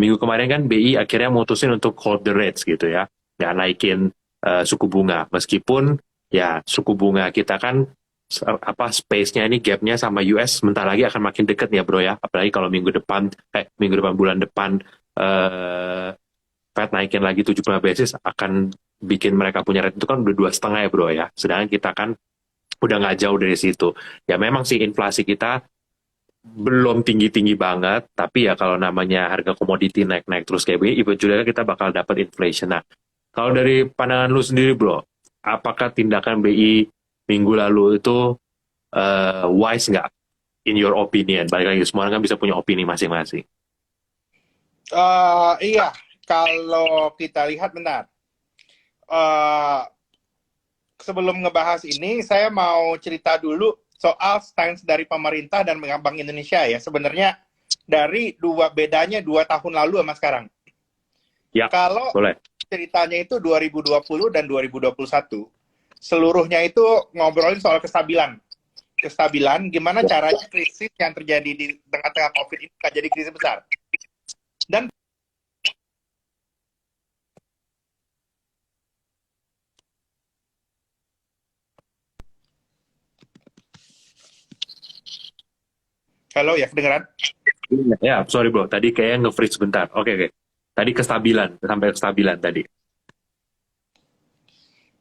minggu kemarin kan BI akhirnya mutusin untuk hold the rates gitu ya, nggak naikin suku bunga. Meskipun ya suku bunga kita kan apa space-nya ini gap-nya sama US sebentar lagi akan makin deket ya bro ya. Apalagi kalau minggu depan bulan depan Fed naikin lagi 75 basis akan bikin mereka punya rate itu kan udah 2,5 ya bro ya. Sedangkan kita kan udah nggak jauh dari situ. Ya memang sih inflasi kita belum tinggi-tinggi banget, tapi ya kalau namanya harga komoditi naik-naik terus kayak begini, eventually kita bakal dapat inflation. Nah, kalau dari pandangan lu sendiri bro, apakah tindakan BI minggu lalu itu wise nggak in your opinion? Balik lagi, semua orang kan bisa punya opini masing-masing. Iya, kalau kita lihat benar. Eh, Sebelum ngebahas ini, saya mau cerita dulu soal stance dari pemerintah dan Bank Indonesia ya. Sebenarnya dari bedanya 2 tahun lalu sama sekarang. Ya, Kalau boleh. ceritanya itu 2020 dan 2021, seluruhnya itu ngobrolin soal kestabilan. Kestabilan, gimana caranya krisis yang terjadi di tengah-tengah COVID ini nggak jadi krisis besar. Dan halo ya, kedengeran? Ya, sorry bro, tadi kayaknya nge-freeze sebentar. Oke, oke. Tadi kestabilan, sampai kestabilan tadi.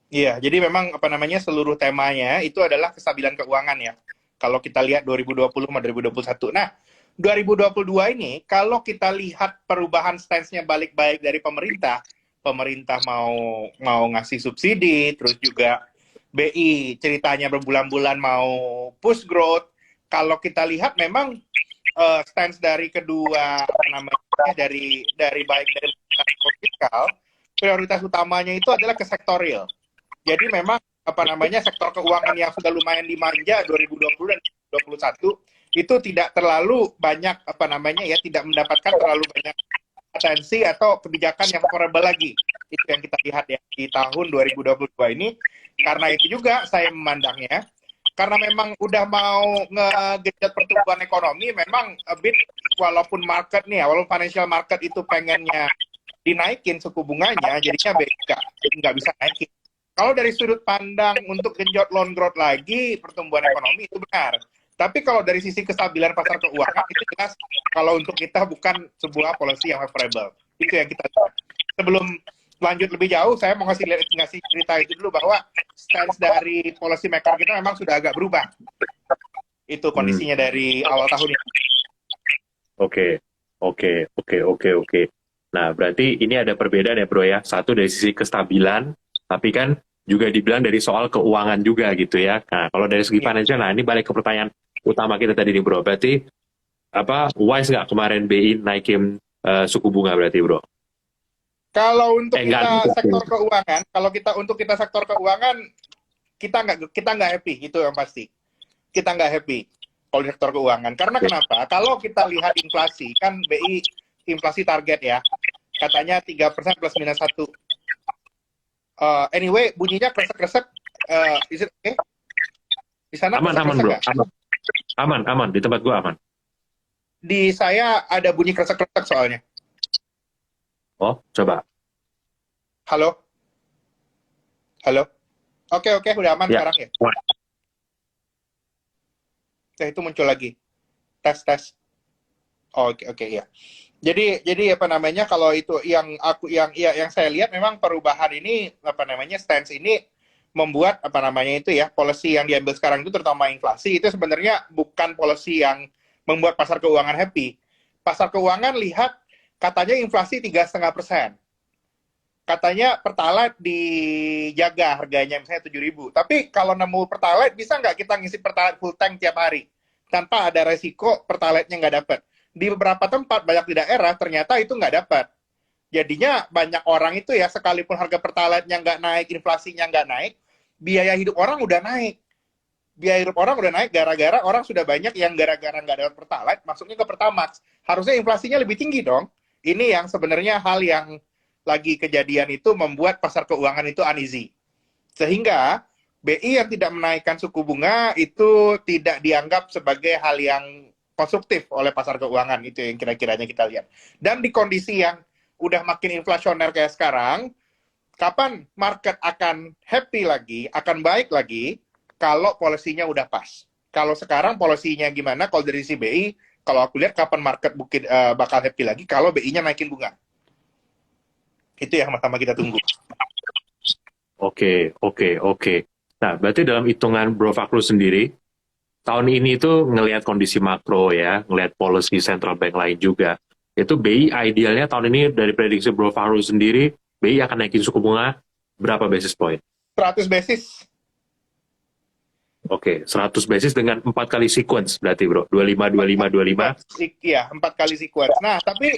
Iya, jadi memang apa namanya seluruh temanya itu adalah kestabilan keuangan ya. Kalau kita lihat 2020 sama 2021. Nah, 2022 ini kalau kita lihat perubahan stance-nya balik-balik dari pemerintah, pemerintah mau ngasih subsidi, terus juga BI ceritanya berbulan-bulan mau push growth. Kalau kita lihat memang stance dari kedua apa namanya dari baik dari fiskal, prioritas utamanya itu adalah ke sektor real. Jadi memang apa namanya sektor keuangan yang sudah lumayan dimanja 2020 dan 2021 itu tidak terlalu banyak apa namanya ya tidak mendapatkan terlalu banyak atensi atau kebijakan yang favorable lagi. Itu yang kita lihat ya di tahun 2022 ini. Karena itu juga saya memandangnya karena memang udah mau ngegenjot pertumbuhan ekonomi, memang a bit walaupun market nih ya, walaupun financial market itu pengennya dinaikin suku bunganya, jadinya nggak bisa naikin. Kalau dari sudut pandang untuk genjot loan growth lagi, pertumbuhan ekonomi itu benar. Tapi kalau dari sisi kestabilan pasar keuangan, itu jelas kalau untuk kita bukan sebuah policy yang favorable. Itu yang kita lihat. Sebelum lanjut lebih jauh, saya mau ngasih cerita itu dulu bahwa stance dari policy maker kita memang sudah agak berubah. Itu Hmm, kondisinya dari awal tahun ini. oke, oke, oke, oke, oke. Nah, berarti ini ada perbedaan ya bro ya. Satu dari sisi kestabilan, tapi kan juga dibilang dari soal keuangan juga gitu ya. Nah, kalau dari segi Ya. financial, nah ini balik ke pertanyaan utama kita tadi nih bro. Berarti apa wise nggak kemarin BI naikin suku bunga berarti bro? Kalau untuk Nggak kita sektor naikin. keuangan, kalau kita sektor keuangan, kita nggak happy, itu yang pasti. Kita nggak happy kalau di sektor keuangan. Karena kenapa? Kalau kita lihat inflasi, kan BI inflasi target ya, katanya 3% plus minus 1. Anyway, bunyinya kresek-kresek. Is it okay? Di sana Aman, aman kresek-kresek bro, nggak? aman, aman, aman. Di tempat gua aman. Di saya ada bunyi kresek-kresek soalnya. Oh, coba. Halo? Halo? Oke, oke, udah aman Ya, sekarang ya? Ya, itu muncul lagi. Tes, tes. Oh, oke, oke, ya. Jadi apa namanya kalau itu yang saya lihat memang perubahan ini apa namanya stance ini membuat apa namanya itu ya policy yang diambil sekarang itu terutama inflasi itu sebenarnya bukan policy yang membuat pasar keuangan happy. Pasar keuangan lihat katanya inflasi 3,5%. Katanya pertalite dijaga harganya misalnya 7.000. Tapi kalau nemu pertalite bisa nggak kita ngisi pertalite full tank tiap hari tanpa ada resiko pertalite-nya nggak dapat. Di beberapa tempat banyak di daerah ternyata itu nggak dapat. Jadinya banyak orang itu ya sekalipun harga pertalite-nya nggak naik, inflasinya nggak naik, biaya hidup orang udah naik. Biaya hidup orang udah naik gara-gara orang sudah banyak yang gara-gara nggak dapat pertalite masuknya ke Pertamax. Harusnya inflasinya lebih tinggi dong. Ini yang sebenarnya hal yang lagi kejadian itu membuat pasar keuangan itu uneasy. Sehingga BI yang tidak menaikkan suku bunga itu tidak dianggap sebagai hal yang konstruktif oleh pasar keuangan. Itu yang kira-kiranya kita lihat. Dan di kondisi yang udah makin inflasioner kayak sekarang, kapan market akan happy lagi, akan baik lagi, kalau polisinya udah pas. Kalau sekarang polisinya gimana, kalau dari si BI, kalau aku lihat kapan market mungkin bakal happy lagi, kalau BI-nya naikin bunga. Itu yang pertama kita tunggu. Oke, oke, oke. Nah, berarti dalam hitungan Bro Fakru sendiri, tahun ini itu ngelihat kondisi makro ya, ngelihat policy central bank lain juga. Itu BI idealnya tahun ini dari prediksi Bro Fakru sendiri, BI akan naikin suku bunga berapa basis point? 100 basis. Oke, 100 basis dengan 4 kali sequence berarti bro, 25, 25, 25. Iya, 4 kali sequence. Nah, tapi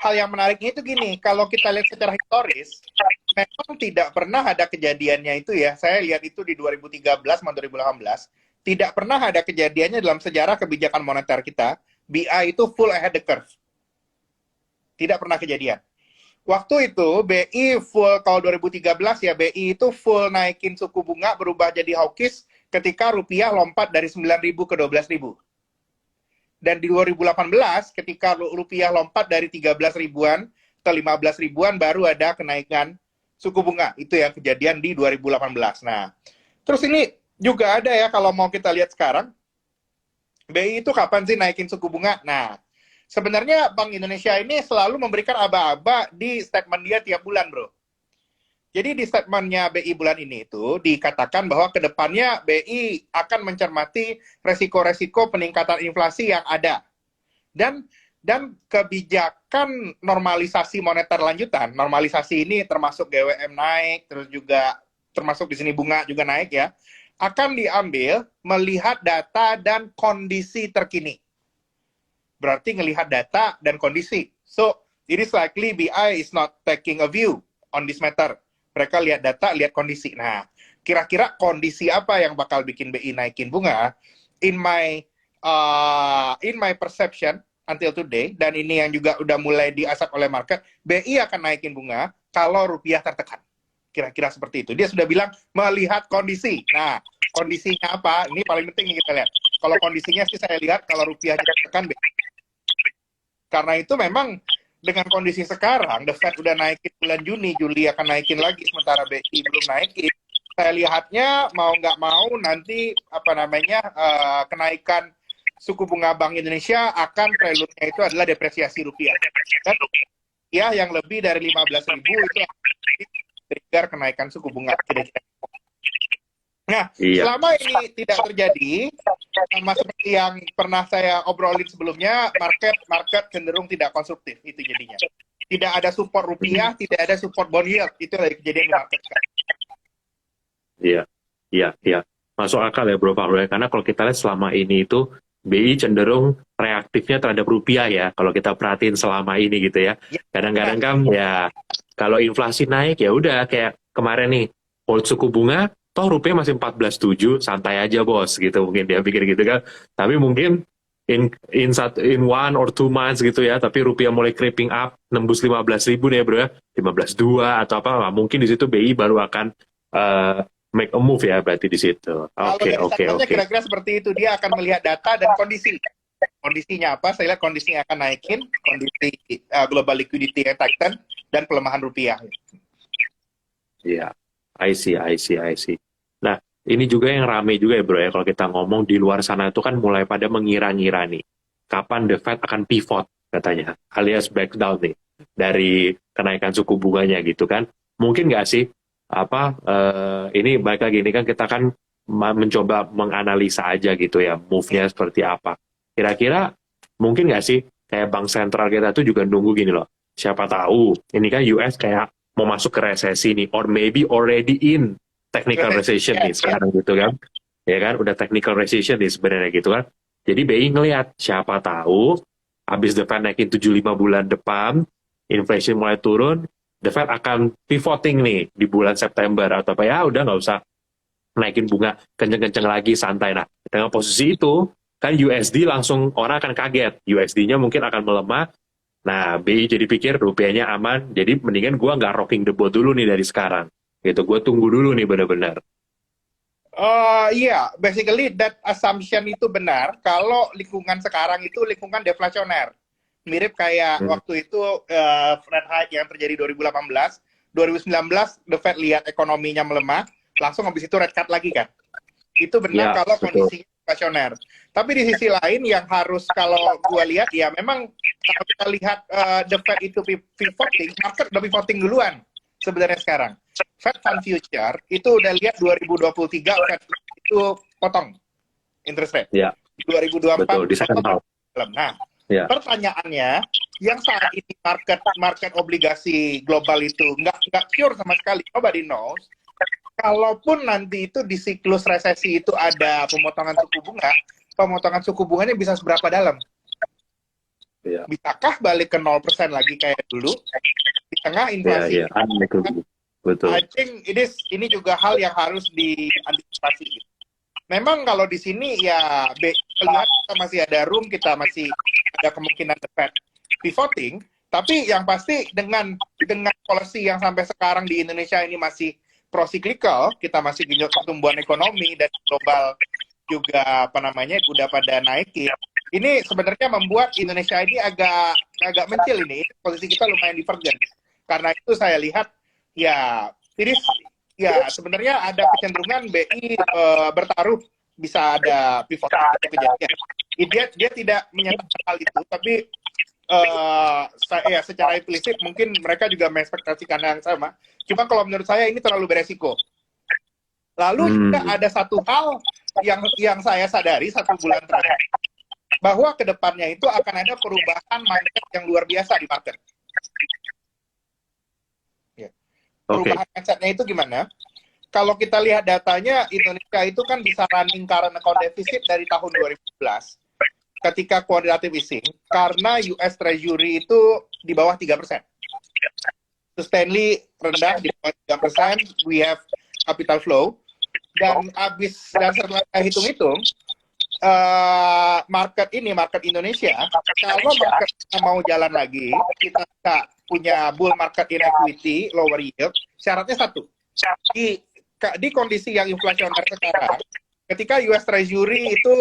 hal yang menariknya itu gini, kalau kita lihat secara historis, memang tidak pernah ada kejadiannya itu ya. Saya lihat itu di 2013 sama 2018, tidak pernah ada kejadiannya dalam sejarah kebijakan moneter kita, BI itu full ahead the curve. Tidak pernah kejadian. Waktu itu BI full, kalau 2013 ya, BI itu full naikin suku bunga berubah jadi hawkish ketika rupiah lompat dari 9.000 ke 12.000. Dan di 2018 ketika rupiah lompat dari 13 ribuan ke 15 ribuan baru ada kenaikan suku bunga. Itu yang kejadian di 2018. Nah, terus ini juga ada ya kalau mau kita lihat sekarang, BI itu kapan sih naikin suku bunga? Nah, sebenarnya Bank Indonesia ini selalu memberikan aba-aba di statement dia tiap bulan, bro. Jadi di statementnya BI bulan ini itu dikatakan bahwa kedepannya BI akan mencermati resiko-resiko peningkatan inflasi yang ada. Dan kebijakan normalisasi moneter lanjutan, normalisasi ini termasuk GWM naik, terus juga termasuk di sini bunga juga naik ya, akan diambil melihat data dan kondisi terkini. Berarti ngelihat data dan kondisi. So, it is likely BI is not taking a view on this matter. Mereka lihat data, lihat kondisi. Nah, kira-kira kondisi apa yang bakal bikin BI naikin bunga? In my perception until today, dan ini yang juga udah mulai diasap oleh market, BI akan naikin bunga kalau rupiah tertekan. Kira-kira seperti itu. Dia sudah bilang melihat kondisi. Nah, kondisinya apa? Ini paling penting nih kita lihat. Kalau kondisinya sih saya lihat kalau rupiah tertekan BI. Karena itu memang dengan kondisi sekarang, The Fed udah naikin bulan Juni, Juli akan naikin lagi, sementara BI belum naikin. Saya lihatnya mau nggak mau nanti kenaikan suku bunga Bank Indonesia akan prelude-nya itu adalah depresiasi rupiah. Dan rupiah yang lebih dari 15.000 itu trigger kenaikan suku bunga. Kira-kira. Nah, selama ini tidak terjadi, sama seperti yang pernah saya obrolin sebelumnya, market cenderung tidak konstruktif, itu jadinya. Tidak ada support rupiah, tidak ada support bond yield, itu dari kejadian di market. Iya. Masuk akal ya Bro Fakru ya, karena kalau kita lihat selama ini itu BI cenderung reaktifnya terhadap rupiah ya, kalau kita perhatiin selama ini gitu ya. Kadang-kadang kan ya, kalau inflasi naik ya udah kayak kemarin nih, hold suku bunga, toh rupiah masih 14.7, santai aja bos gitu, mungkin dia pikir gitu kan. Tapi mungkin in 1 or 2 months gitu ya, tapi rupiah mulai creeping up nembus 15.000 nih ya bro ya, 15.2 atau apa, nah, mungkin di situ BI baru akan make a move ya berarti di situ. Oke. Kira-kira seperti itu, dia akan melihat data dan kondisi. Kondisinya apa? Saya lihat kondisinya akan naikin, kondisi global liquidity yang tighten dan pelemahan rupiah. Iya, I see. Nah, ini juga yang rame juga ya bro ya, kalau kita ngomong di luar sana itu kan mulai pada mengira-ngira nih, kapan The Fed akan pivot katanya, alias back down nih, dari kenaikan suku bunganya gitu kan. Mungkin nggak sih, ini balik lagi, ini kan kita kan mencoba menganalisa aja gitu ya, move-nya seperti apa. Kira-kira mungkin nggak sih, kayak bank sentral kita tuh juga nunggu gini loh, siapa tahu, ini kan US kayak mau masuk ke resesi nih, or maybe already in technical recession nih sekarang gitu kan. Ya kan, udah technical recession nih sebenarnya gitu kan. Jadi BI ngelihat, siapa tahu habis The Fed naikin 75 bulan depan, inflation mulai turun, The Fed akan pivoting nih di bulan September atau apa ya, udah nggak usah naikin bunga kenceng-kenceng lagi, santai. Nah, dengan posisi itu, kan USD langsung orang akan kaget. USD-nya mungkin akan melemah. Nah, BI jadi pikir rupiahnya aman, jadi mendingan gue nggak rocking the boat dulu nih dari sekarang. Gitu, gue tunggu dulu nih benar-benar. Iya, basically that assumption itu benar kalau lingkungan sekarang itu lingkungan deflasioner. Mirip kayak Hmm. waktu itu rate hike yang terjadi 2018, 2019 The Fed lihat ekonominya melemah, langsung habis itu rate cut lagi kan. Itu benar Ya, kalau betul. kondisinya deflasioner. Tapi di sisi lain yang harus kalau gua lihat ya memang kalau kita lihat The Fed itu pivoting, market udah pivoting duluan sebenarnya sekarang. Fed Fund Future itu udah lihat 2023 Fed itu potong interest rate. Ya, 2024 betul. Di second potong. half. Nah, Ya, pertanyaannya yang saat ini market obligasi global itu nggak pure sama sekali, nobody knows. Kalaupun nanti itu di siklus resesi itu ada pemotongan suku bunganya bisa seberapa dalam? ya, Bisakah balik ke 0% lagi kayak dulu di tengah ya, inflasi? ya. Unlikely. Betul. I think ini juga hal yang harus diantisipasi. Memang kalau di sini ya kelihatan kita masih ada room, kita masih ada kemungkinan The Fed pivoting, tapi yang pasti dengan policy yang sampai sekarang di Indonesia ini masih pro-cyclical, kita masih genjot pertumbuhan ekonomi dan global juga udah pada naikin. Ini sebenarnya membuat Indonesia ini agak mencil ini, posisi kita lumayan divergen. Karena itu saya lihat ya sebenarnya ada kecenderungan BI bertaruh bisa ada pivot kejadian. Dia tidak menyatakan hal itu, tapi secara implisit mungkin mereka juga mengekspektasikan yang sama. Cuma kalau menurut saya ini terlalu beresiko. Lalu juga ada satu hal yang saya sadari 1 bulan terakhir, bahwa kedepannya itu akan ada perubahan mindset yang luar biasa di market. Perubahan mindsetnya itu gimana? Kalau kita lihat datanya, Indonesia itu kan bisa running current account deficit dari tahun 2011 ketika quantitative easing, karena US Treasury itu di bawah 3%. Sustainly rendah di bawah 3%, we have capital flow, dan setelah saya hitung-hitung, market Indonesia, kalau market mau jalan lagi, kita punya bull market in equity, lower yield, syaratnya satu. Di kondisi yang inflasioner sekarang, ketika US Treasury itu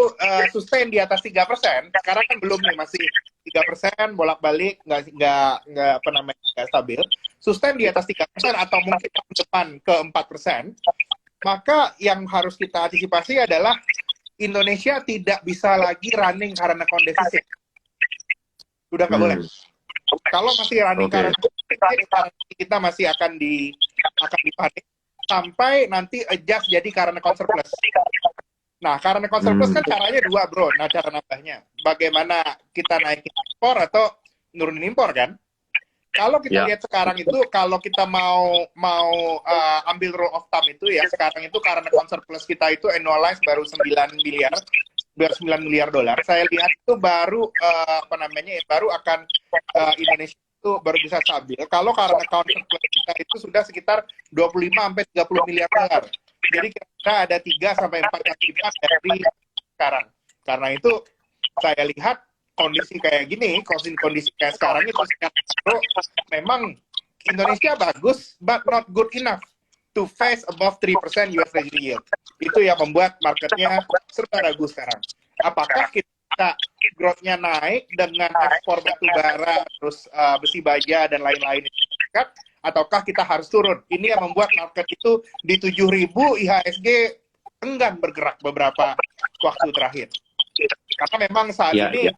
sustain di atas 3%, sekarang kan belum nih, masih 3%, bolak-balik, nggak stabil, sustain di atas 3% atau mungkin tahun depan ke 4%, maka yang harus kita antisipasi adalah Indonesia tidak bisa lagi running karena account deficit. Udah nggak boleh. Kalau masih running karena deficit, kita masih akan dipanik sampai nanti adjust jadi karena account surplus. Nah, karena account surplus kan caranya dua, bro. Nah, cara nambahnya, bagaimana kita naikin impor atau nurunin impor kan? Kalau kita lihat sekarang itu, kalau kita mau ambil rule of thumb itu ya, sekarang itu karena account surplus kita itu annualized baru 9 miliar dolar. Saya lihat itu baru baru akan Indonesia itu baru bisa stabil. Kalau karena account surplus kita itu sudah sekitar 25 sampai 30 miliar dolar. Jadi kira-kira ada 3 sampai 4 kali lipat dari sekarang. Karena itu saya lihat kondisi kayak gini, kondisi kayak sekarang itu memang Indonesia bagus, but not good enough to face above 3% US Treasury yield. Itu yang membuat marketnya serba ragu sekarang. Apakah kita growth-nya naik dengan ekspor batu bara, terus besi baja dan lain-lain, ataukah kita harus turun? Ini yang membuat market itu di 7.000 IHSG enggan bergerak beberapa waktu terakhir. Karena memang saat ini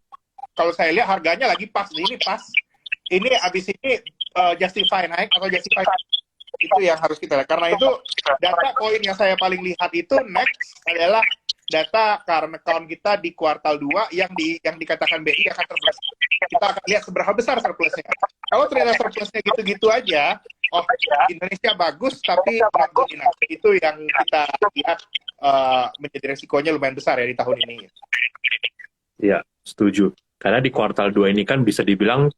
kalau saya lihat harganya lagi pas, ini abis ini justify naik atau justify itu yang harus kita lihat. Karena itu data poin yang saya paling lihat itu next adalah data current account kita di kuartal 2 yang dikatakan BI akan surplus. Kita akan lihat seberapa besar surplusnya. Kalau ternyata surplusnya gitu-gitu aja, Indonesia bagus tapi itu yang kita lihat menjadi resikonya lumayan besar ya di tahun ini. Ya, setuju. Karena di kuartal 2 ini kan bisa dibilang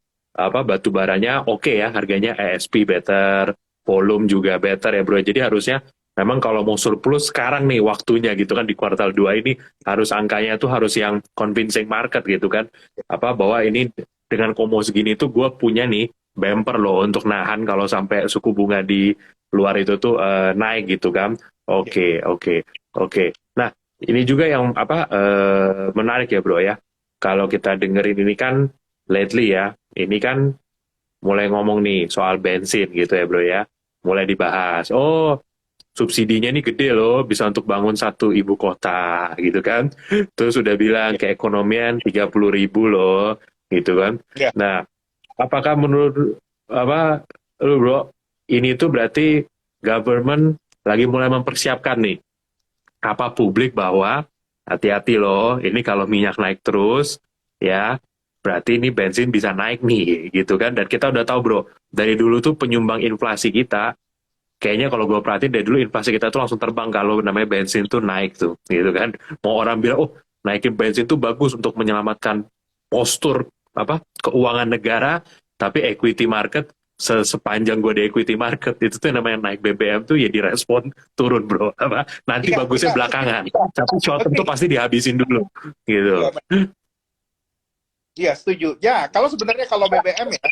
batu baranya oke ya, harganya ASP better, volume juga better ya bro. Jadi harusnya memang kalau mau surplus sekarang nih waktunya gitu kan, di kuartal 2 ini harus angkanya tuh harus yang convincing market gitu kan. Bahwa ini dengan komo segini tuh gue punya nih bumper loh untuk nahan kalau sampai suku bunga di luar itu tuh naik gitu kan. Oke, oke, oke. Nah, ini juga yang menarik ya, Bro ya. Kalau kita dengerin ini kan lately ya, ini kan mulai ngomong nih soal bensin gitu ya, Bro ya. Mulai dibahas. Oh, subsidinya ini gede loh, bisa untuk bangun satu ibu kota gitu kan. Terus sudah bilang Ya, keekonomian 30.000 loh, gitu kan. ya. Nah, apakah menurut apa lu bro, ini tuh berarti government lagi mulai mempersiapkan nih apa publik bahwa hati-hati loh, ini kalau minyak naik terus ya berarti ini bensin bisa naik nih gitu kan. Dan kita udah tahu bro, dari dulu tuh penyumbang inflasi kita kayaknya kalau gue perhatiin dari dulu inflasi kita tuh langsung terbang kalau namanya bensin tuh naik tuh gitu kan. Mau orang bilang oh naikin bensin tuh bagus untuk menyelamatkan postur keuangan negara, tapi equity market sepanjang gue di equity market itu tuh namanya naik BBM tuh ya direspon turun bro, nanti Iya, bagusnya iya, belakangan, tapi short term tuh agree. pasti dihabisin dulu Iya, gitu. iya, setuju. Ya, kalau sebenarnya kalau BBM ya,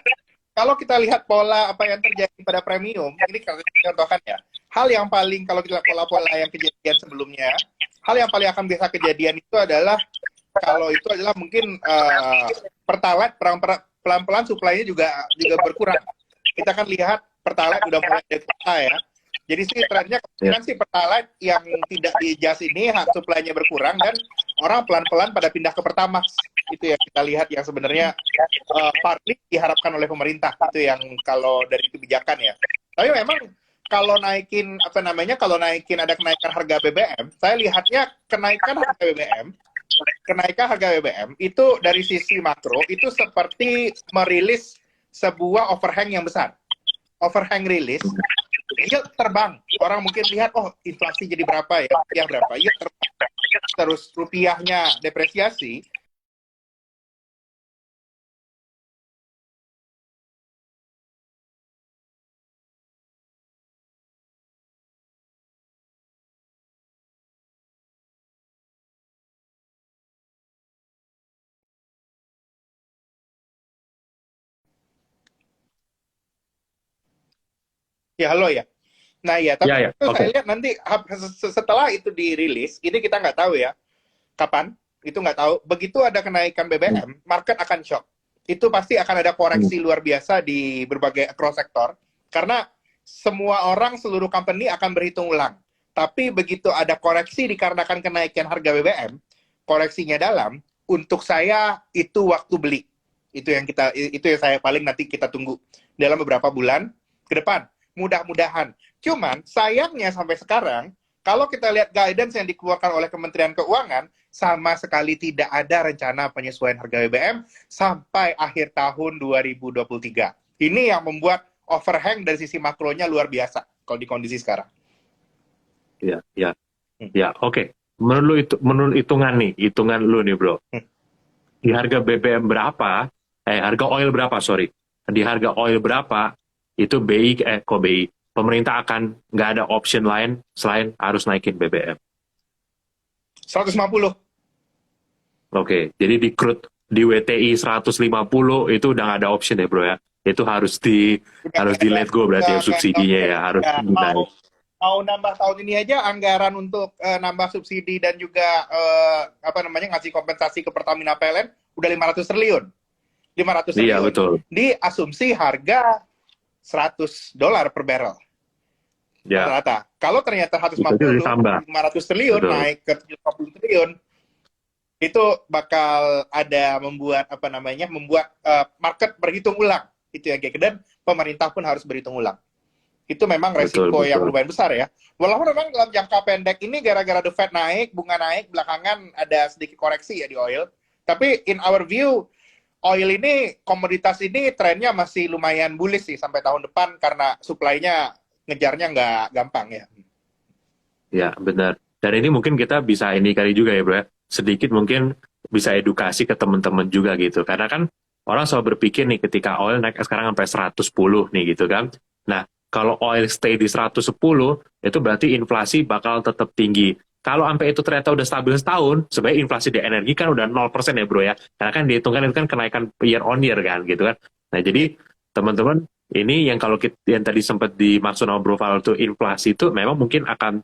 kalau kita lihat pola apa yang terjadi pada premium, ini kalau kita contohkan ya, hal yang paling kalau kita lihat pola-pola yang kejadian sebelumnya, hal yang paling akan bisa kejadian itu adalah kalau itu adalah mungkin pertalite pelan-pelan supply-nya juga berkurang. Kita kan lihat pertalite udah mulai ada kuota ya. Jadi sih trennya Ya, kemungkinan sih pertalite yang tidak di-adjust ini supply-nya berkurang dan orang pelan-pelan pada pindah ke Pertamax. Itu yang kita lihat yang sebenarnya partly diharapkan oleh pemerintah, itu yang kalau dari kebijakan ya. Tapi memang kalau naikin kalau naikin ada kenaikan harga BBM, saya lihatnya kenaikan harga BBM itu dari sisi makro itu seperti merilis sebuah overhang yang besar. Overhang rilis, yield terbang. Orang mungkin lihat, oh inflasi jadi berapa ya, rupiah berapa, yield terbang. Terus rupiahnya depresiasi. Ya halo ya. Nah ya, tapi ya, ya, itu oke. saya lihat nanti setelah itu dirilis, ini kita nggak tahu ya kapan, itu nggak tahu. Begitu ada kenaikan BBM, market akan shock. Itu pasti akan ada koreksi luar biasa di berbagai cross sektor, karena semua orang, seluruh company akan berhitung ulang. Tapi begitu ada koreksi dikarenakan kenaikan harga BBM, koreksinya dalam, untuk saya itu waktu beli. Itu yang saya paling nanti kita tunggu dalam beberapa bulan ke depan. Mudah-mudahan. Cuman sayangnya sampai sekarang, kalau kita lihat guidance yang dikeluarkan oleh Kementerian Keuangan, sama sekali tidak ada rencana penyesuaian harga BBM sampai akhir tahun 2023. Ini yang membuat overhang dari sisi makronya luar biasa kalau di kondisi sekarang. Ya, ya, ya, oke. Menurut hitungan nih, hitungan lu nih bro, di harga BBM berapa, harga oil berapa, sorry, di harga oil berapa, itu pemerintah akan nggak ada option lain selain harus naikin BBM. 150. Oke, jadi di crude, di WTI 150 itu udah nggak ada option ya bro ya, itu harus di let go berarti ya subsidinya ya, harus Ya, dinaik. mau nambah tahun ini aja anggaran untuk nambah subsidi dan juga ngasih kompensasi ke Pertamina PLN udah 500 triliun. 500 Iya triliun betul, di asumsi harga $100 per barrel ya rata-rata. Kalau ternyata itu aja 150, ditambah, 500 triliun betul, naik ke 70 triliun, itu bakal ada membuat market berhitung ulang. Itu yang kayak, dan pemerintah pun harus berhitung ulang. Itu memang betul, resiko yang betul. lumayan besar ya. Walaupun memang dalam jangka pendek ini gara-gara The Fed naik, bunga naik, belakangan ada sedikit koreksi ya di oil. Tapi in our view, oil ini, komoditas ini trennya masih lumayan bullish sih sampai tahun depan karena supply-nya ngejarnya nggak gampang ya. Ya, benar. Dan ini mungkin kita bisa ini kali juga ya, bro. Ya. Sedikit mungkin bisa edukasi ke teman-teman juga gitu. Karena kan orang selalu berpikir nih ketika oil naik sekarang sampai 110 nih gitu kan. Nah, kalau oil stay di 110, itu berarti inflasi bakal tetap tinggi. Kalau sampai itu ternyata udah stabil setahun, sebenarnya inflasi di energi kan udah 0% ya, bro ya. Karena kan dihitungkan itu kan kenaikan year on year kan gitu kan. Nah, jadi teman-teman ini yang kalau kita, yang tadi sempat dimaksud sama Bro Val itu inflasi itu memang mungkin akan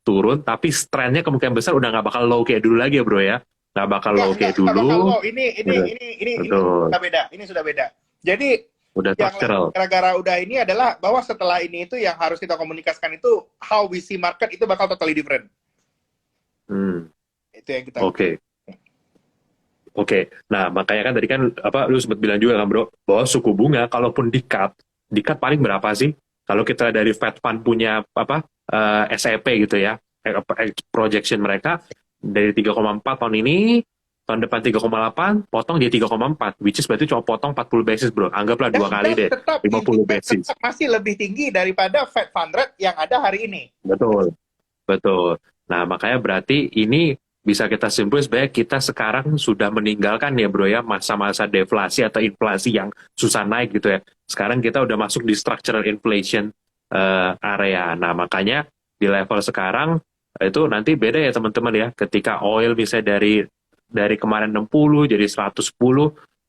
turun, tapi trendnya kemungkinan besar udah nggak bakal low kayak dulu lagi ya bro ya, nggak bakal low kayak Nggak bakal dulu. low. Betul, Ini betul. sudah beda. Ini sudah beda. Jadi Udah yang structural. gara-gara udah ini adalah bahwa setelah ini itu yang harus kita komunikasikan itu how we see market itu bakal totally different. Hmm, Itu yang kita. oke. Oke, nah makanya kan tadi kan apa lu sempat bilang juga kan bro bahwa suku bunga kalaupun di cut paling berapa sih? Kalau kita dari Fed Fund punya apa SEP gitu ya, projection mereka dari 3,4 tahun ini, tahun depan 3,8, potong jadi 3,4, which is berarti cuma potong 40 basis bro, anggaplah dua kali deh, Tetap 50 basis. masih lebih tinggi daripada Fed Fund Rate yang ada hari ini. Betul, betul. Nah makanya berarti ini bisa kita simpulkan sebenarnya kita sekarang sudah meninggalkan ya bro ya masa-masa deflasi atau inflasi yang susah naik gitu ya. Sekarang kita udah masuk di structural inflation area. Nah makanya di level sekarang itu nanti beda ya teman-teman ya. Ketika oil misalnya dari kemarin 60 jadi 110,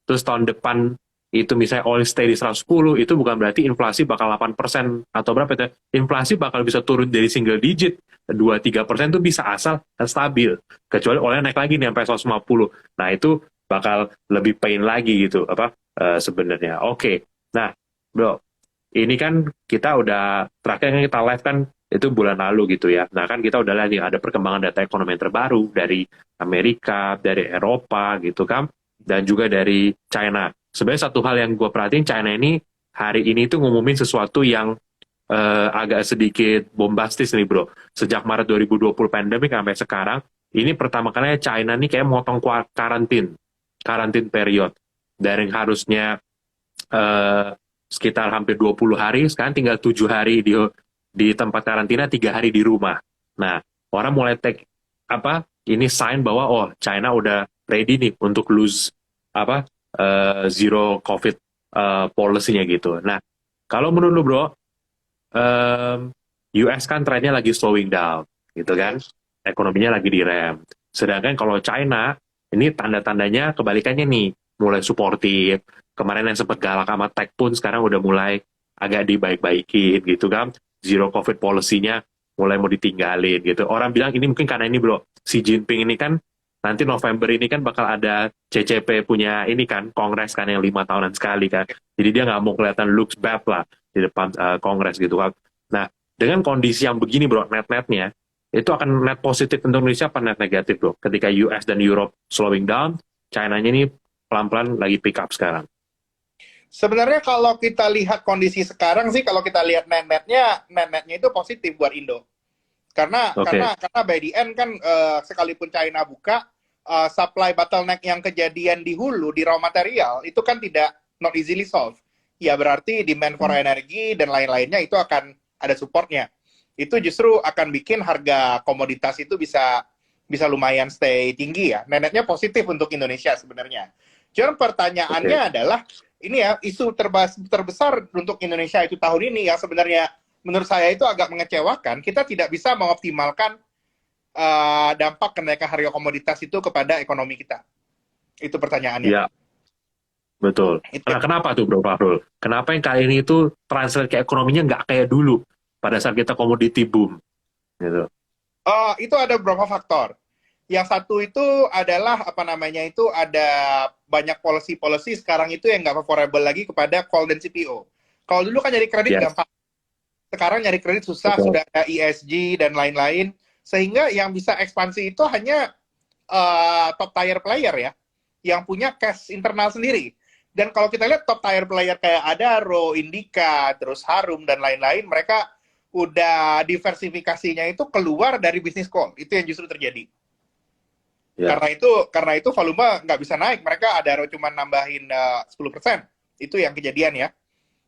terus tahun depan itu misalnya oil stay di 110, itu bukan berarti inflasi bakal 8% atau berapa itu. Inflasi bakal bisa turun dari single digit 2-3% tuh bisa asal stabil. Kecuali oleh naik lagi nih sampai 150. Nah, itu bakal lebih pain lagi gitu apa sebenarnya. Oke. Nah, Bro, ini kan kita udah terakhir kan kita live kan itu bulan lalu gitu ya. Nah, kan kita udah lihat nih ada perkembangan data ekonomi yang terbaru dari Amerika, dari Eropa gitu kan, dan juga dari China. Sebenarnya satu hal yang gue perhatiin China ini hari ini tuh ngumumin sesuatu yang agak sedikit bombastis nih bro. Sejak Maret 2020 pandemik sampai sekarang, ini pertama kali China nih kayak motong karantin period. Dari yang harusnya eh, sekitar hampir 20 hari, sekarang tinggal 7 hari di tempat karantina, 3 hari di rumah. Nah, orang mulai take apa ini sign bahwa oh China udah ready nih untuk lose apa zero COVID policy-nya gitu. Nah, kalau menurut lu bro, US kan trennya lagi slowing down, gitu kan? Ekonominya lagi direm. Sedangkan kalau China, ini tanda-tandanya kebalikannya nih, mulai suportif. Kemarin yang sempat galak sama tech pun sekarang udah mulai agak dibaik-baikin gitu kan. Zero COVID policy-nya mulai mau ditinggalin gitu. Orang bilang ini mungkin karena ini bro, Xi Jinping ini kan nanti November ini kan bakal ada CCP punya ini kan, kongres kan yang 5 tahunan sekali kan. Jadi dia nggak mau kelihatan looks bad lah di depan kongres gitu kan. Nah, dengan kondisi yang begini bro, net-netnya, itu akan net positif untuk Indonesia apa net negatif bro? Ketika US dan Europe slowing down, China-nya ini pelan-pelan lagi pick up sekarang. Sebenarnya kalau kita lihat kondisi sekarang sih, kalau kita lihat net-netnya itu positif buat Indo. Karena Oke. karena by the end kan sekalipun China buka, supply bottleneck yang kejadian di hulu di raw material itu kan tidak not easily solved. Ya berarti demand for energy dan lain-lainnya itu akan ada supportnya. Itu justru akan bikin harga komoditas itu bisa lumayan stay tinggi ya. Netnya positif untuk Indonesia sebenarnya. Cuman pertanyaannya adalah ini ya isu terbesar untuk Indonesia itu tahun ini yang sebenarnya menurut saya itu agak mengecewakan. Kita tidak bisa mengoptimalkan dampak kenaikan harga komoditas itu kepada ekonomi kita. Itu pertanyaannya. Iya, betul. Nah, kenapa tuh Bro Fahrul? Kenapa yang kali ini itu translate ke ekonominya nggak kayak dulu pada saat kita komoditi boom? Gitu. Itu ada beberapa faktor. Yang satu itu adalah apa namanya itu ada banyak policy sekarang itu yang nggak favorable lagi kepada call dan CPO. Kalau dulu kan nyari kredit gampang. Sekarang nyari kredit susah, sudah ada ESG dan lain-lain. Sehingga yang bisa ekspansi itu hanya top tier player ya, yang punya cash internal sendiri. Dan kalau kita lihat top tier player kayak Adaro, Indika, terus Harum, dan lain-lain, mereka udah diversifikasinya itu keluar dari bisnis call. Itu yang justru terjadi. Karena itu volume nggak bisa naik. Mereka Adaro cuma nambahin 10%. Itu yang kejadian ya.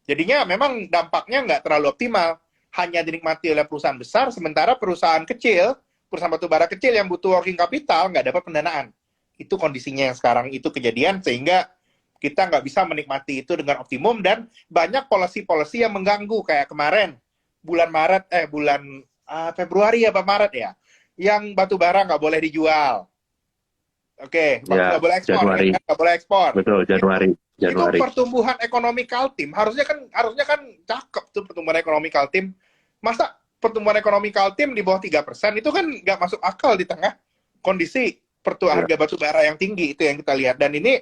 Jadinya memang dampaknya nggak terlalu optimal. Hanya dinikmati oleh perusahaan besar, sementara perusahaan kecil, perusahaan batubara kecil yang butuh working capital, nggak dapat pendanaan. Itu kondisinya yang sekarang itu kejadian, sehingga kita nggak bisa menikmati itu dengan optimum, dan banyak policy-policy yang mengganggu, kayak kemarin, bulan Februari apa Maret ya, yang batubara nggak boleh dijual. Oke, nggak boleh ekspor, Januari. Nggak boleh ekspor. Betul, Januari. Itu pertumbuhan ekonomi Kaltim harusnya kan cakep tuh pertumbuhan ekonomi Kaltim. Masa pertumbuhan ekonomi Kaltim di bawah 3%, itu kan nggak masuk akal di tengah kondisi harga batu bara yang tinggi, itu yang kita lihat. Dan ini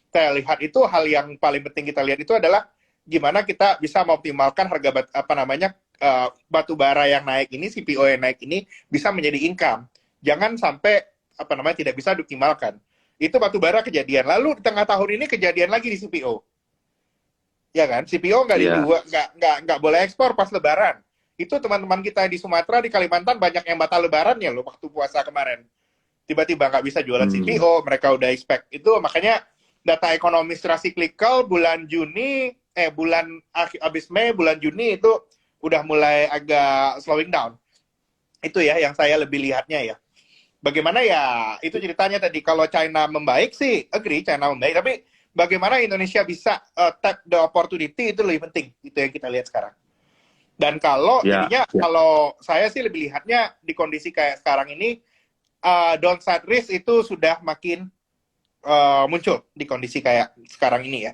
saya lihat itu hal yang paling penting kita lihat itu adalah gimana kita bisa mengoptimalkan harga batu bara yang naik ini, CPO yang naik ini bisa menjadi income. Jangan sampai tidak bisa dioptimalkan. Itu batu bara kejadian. Lalu di tengah tahun ini kejadian lagi di CPO. Ya kan? CPO nggak boleh ekspor pas Lebaran. Itu teman-teman kita di Sumatera, di Kalimantan banyak yang batal Lebaran ya loh waktu puasa kemarin. Tiba-tiba nggak bisa jualan CPO, mereka udah expect itu. Makanya data ekonomi secara cyclical bulan habis Mei, bulan Juni itu udah mulai agak slowing down. Itu ya yang saya lebih lihatnya ya. Bagaimana ya, itu ceritanya tadi, kalau China membaik sih, agree China membaik, tapi bagaimana Indonesia bisa tap the opportunity itu lebih penting. Itu yang kita lihat sekarang. Dan kalau kalau saya sih lebih lihatnya di kondisi kayak sekarang ini, downside risk itu sudah makin muncul di kondisi kayak sekarang ini ya.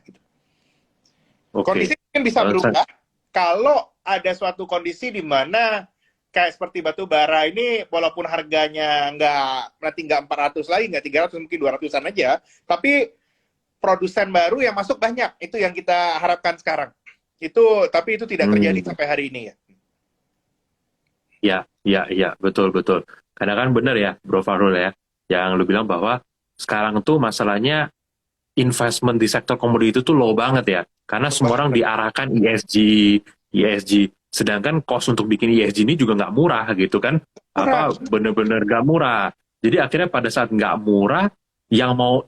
Kondisi mungkin bisa berubah kalau ada suatu kondisi di mana kayak seperti batu bara ini, walaupun harganya nggak 400 lagi, nggak 300, mungkin 200-an aja, tapi produsen baru yang masuk banyak. Itu yang kita harapkan sekarang. Tapi itu tidak terjadi sampai hari ini ya. Ya, betul. Karena kan benar ya, Bro Fahrul ya, yang lu bilang bahwa sekarang tuh masalahnya investment di sektor komoditi itu tuh low banget ya. Karena semua orang diarahkan ESG. Sedangkan cost untuk bikin ESG ini juga nggak murah gitu kan. Bener-bener nggak murah. Jadi akhirnya pada saat nggak murah, yang mau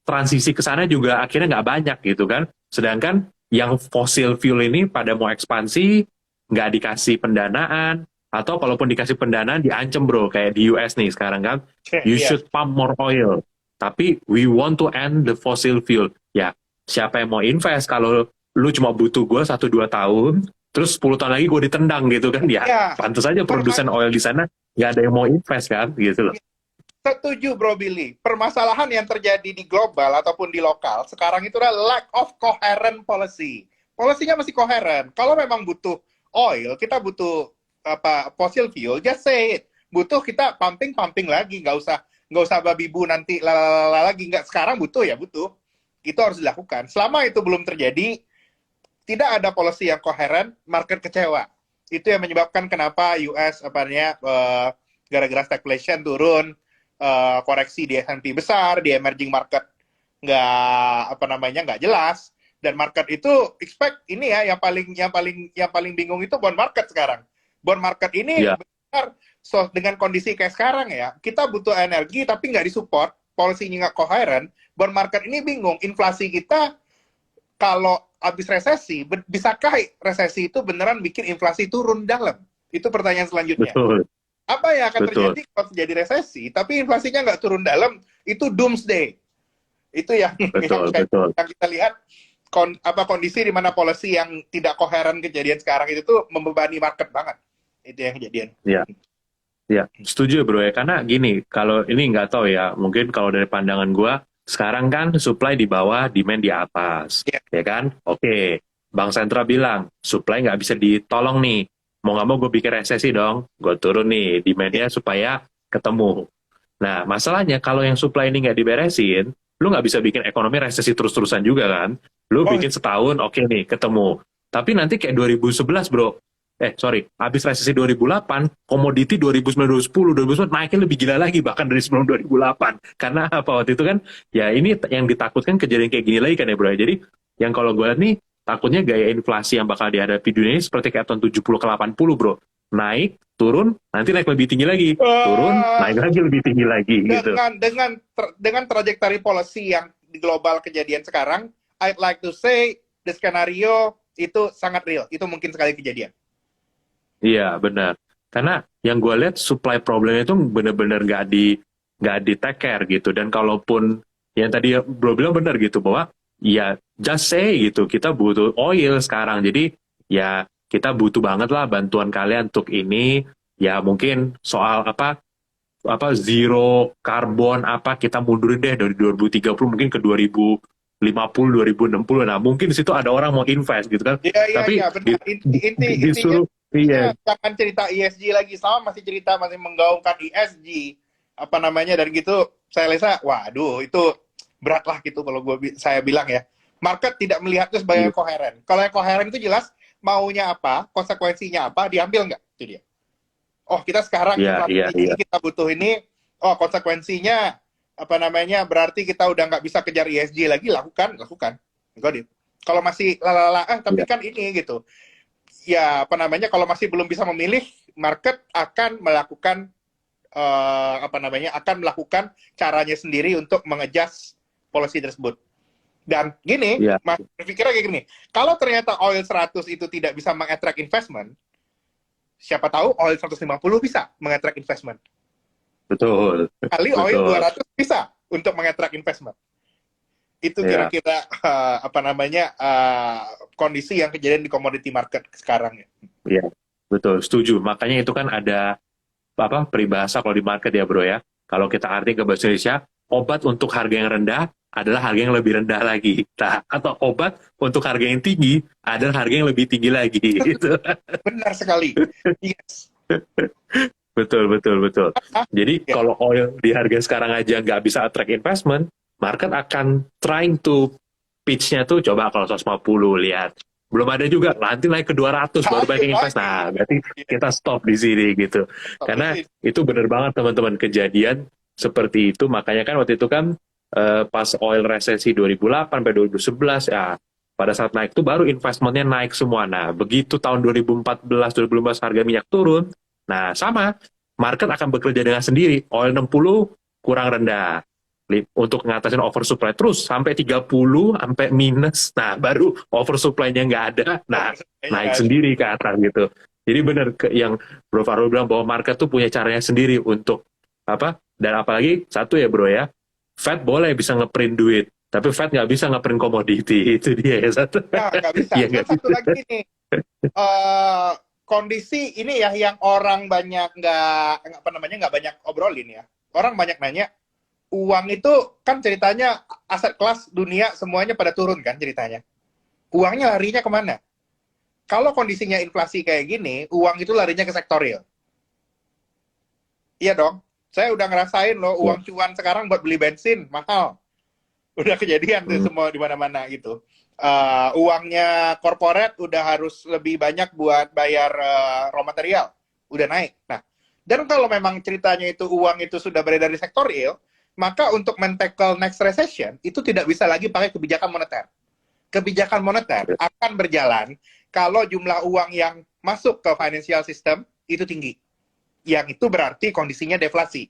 transisi ke sana juga akhirnya nggak banyak gitu kan. Sedangkan yang fossil fuel ini pada mau ekspansi, nggak dikasih pendanaan, atau kalaupun dikasih pendanaan diancam bro, kayak di US nih sekarang kan, you should pump more oil, tapi we want to end the fossil fuel. Ya, siapa yang mau invest kalau lu cuma butuh gue 1-2 tahun, terus 10 tahun lagi gue ditendang gitu kan, pantas aja produsen oil di sana nggak ada yang mau invest kan, gitu loh. Setuju Bro Billy. Permasalahan yang terjadi di global ataupun di lokal sekarang itu adalah lack of coherent policy. Polisinya masih koheren. Kalau memang butuh oil, kita butuh fossil fuel, just say it. Butuh kita pumping lagi, nggak usah babi bu nanti lagi, nggak, sekarang butuh. Itu harus dilakukan. Selama itu belum terjadi, tidak ada policy yang koheren, market kecewa. Itu yang menyebabkan kenapa US gara-gara stagflation turun, koreksi di S&P besar, di emerging market nggak jelas, dan market itu expect ini ya, yang paling bingung itu bond market sekarang. Bond market ini benar, dengan kondisi kayak sekarang ya, kita butuh energi tapi nggak disupport, polisinya nggak koheren, bond market ini bingung, inflasi kita kalau habis resesi, bisakah resesi itu beneran bikin inflasi turun dalam? Itu pertanyaan selanjutnya. Betul. Apa yang akan terjadi kalau terjadi resesi, tapi inflasinya nggak turun dalam, itu doomsday. Itu yang kita lihat, kondisi di mana policy yang tidak koheren kejadian sekarang itu tuh membebani market banget. Itu yang kejadian. Ya, setuju bro ya, karena gini, kalau ini nggak tahu ya, mungkin kalau dari pandangan gua, sekarang kan supply di bawah, demand di atas, ya kan? Oke, Bank Sentral bilang, supply nggak bisa ditolong nih, mau nggak mau gue bikin resesi dong, gue turun nih demand-nya supaya ketemu. Nah, masalahnya kalau yang supply ini nggak diberesin, lu nggak bisa bikin ekonomi resesi terus-terusan juga kan? Lu bikin setahun, oke nih, ketemu. Tapi nanti kayak 2011 bro, habis resesi 2008, komoditi 2009, 2010, 2011 naiknya lebih gila lagi, bahkan dari sebelum 2008. Karena apa waktu itu kan, ya ini yang ditakutkan kejadian kayak gini lagi kan ya bro. Jadi, yang kalau gue lihat nih, takutnya gaya inflasi yang bakal dihadapi dunia ini seperti kayak tahun 70 ke 80 bro. Naik, turun, nanti naik lebih tinggi lagi. Turun, naik lagi lebih tinggi lagi. Dengan trajektori policy yang di global kejadian sekarang, I'd like to say, the skenario itu sangat real. Itu mungkin sekali kejadian. Iya, benar. Karena yang gue lihat supply problemnya itu benar-benar nggak di take care gitu. Dan kalaupun yang tadi bro bilang benar gitu, bahwa ya just say gitu, kita butuh oil sekarang, jadi ya kita butuh banget lah bantuan kalian untuk ini, ya mungkin soal zero carbon kita mundurin deh dari 2030 mungkin ke 2050, 2060, nah mungkin di situ ada orang mau invest gitu kan. Iya, tapi benar. Iya, Jangan cerita ESG lagi, sama masih menggaungkan ESG apa namanya dan gitu. Saya rasa, waduh itu berat lah gitu kalau saya bilang ya. Market tidak melihatnya sebagai iya, yang koheren. Kalau yang koheren itu jelas maunya apa, konsekuensinya apa, diambil nggak? Itu dia. Oh, kita sekarang iya, inflasi iya, iya, tinggi, kita butuh ini. Oh, konsekuensinya apa namanya? Berarti kita udah nggak bisa kejar ESG lagi, lakukan, lakukan. Got it. Kalau masih lalala, tapi iya, kan ini gitu. Ya, apa namanya? Kalau masih belum bisa memilih, market akan melakukan apa namanya? Akan melakukan caranya sendiri untuk mengejas policy tersebut. Dan gini, iya, Mas berpikirnya kayak gini, kalau ternyata oil 100 itu tidak bisa mengattract investment, siapa tahu oil 150 bisa mengattract investment. betul, Kali oil betul, 200 bisa untuk mengattract investment. Itu ya, kira-kira apa namanya kondisi yang kejadian di commodity market sekarang ya. ya, betul, setuju. Makanya itu kan ada apa peribahasa kalau di market ya bro ya. Kalau kita arti ke bahasa Indonesia, obat untuk harga yang rendah adalah harga yang lebih rendah lagi. Nah, atau obat untuk harga yang tinggi adalah harga yang lebih tinggi lagi. Gitu. Benar sekali. Yes. Betul, betul, betul. Jadi Ya. kalau oil di harga sekarang aja nggak bisa attract investment, market akan trying to pitch-nya tuh coba kalau 150 lihat. Belum ada juga, nanti naik ke 200 baru banyak Lanjut yang invest. lagi. Nah, berarti Ya. kita stop di sini gitu. Stop di Karena sini. itu benar banget teman-teman kejadian seperti itu. Makanya kan waktu itu kan pas oil resesi 2008 sampai 2011 ya pada saat naik itu baru investmentnya naik semua. Nah, begitu tahun 2014, 2015 harga minyak turun, nah sama market akan bekerja dengan sendiri. Oil 60 kurang rendah untuk ngatasin oversupply terus sampai 30 sampai minus. Nah, baru oversupply-nya nggak ada. Nah, Kayaknya naik nggak ada. sendiri ke atas gitu. Jadi benar yang Bro Farul bilang bahwa market tuh punya caranya sendiri untuk apa? Dan apalagi satu ya Bro ya, Fed boleh bisa ngeprint duit, tapi Fed nggak bisa ngeprint komoditi. Itu dia ya satu. Nah, nggak bisa. Iya Dan nggak satu bisa. lagi nih, eh kondisi ini ya yang orang banyak nggak apa namanya nggak banyak obrolin ya. Orang banyak nanya, uang itu kan ceritanya aset kelas dunia semuanya pada turun kan ceritanya. Uangnya larinya kemana? Kalau kondisinya inflasi kayak gini, uang itu larinya ke sektor real. Iya dong. Saya udah ngerasain loh Ya. uang cuan sekarang buat beli bensin mahal. Udah kejadian tuh Hmm. semua di mana-mana gitu. Uangnya korporat udah harus lebih banyak buat bayar raw material, udah naik. Nah, dan kalau memang ceritanya itu uang itu sudah beredar di sektor real, maka untuk men-tackle next recession itu tidak bisa lagi pakai kebijakan moneter. Kebijakan moneter akan berjalan kalau jumlah uang yang masuk ke financial system itu tinggi. Yang itu berarti kondisinya deflasi.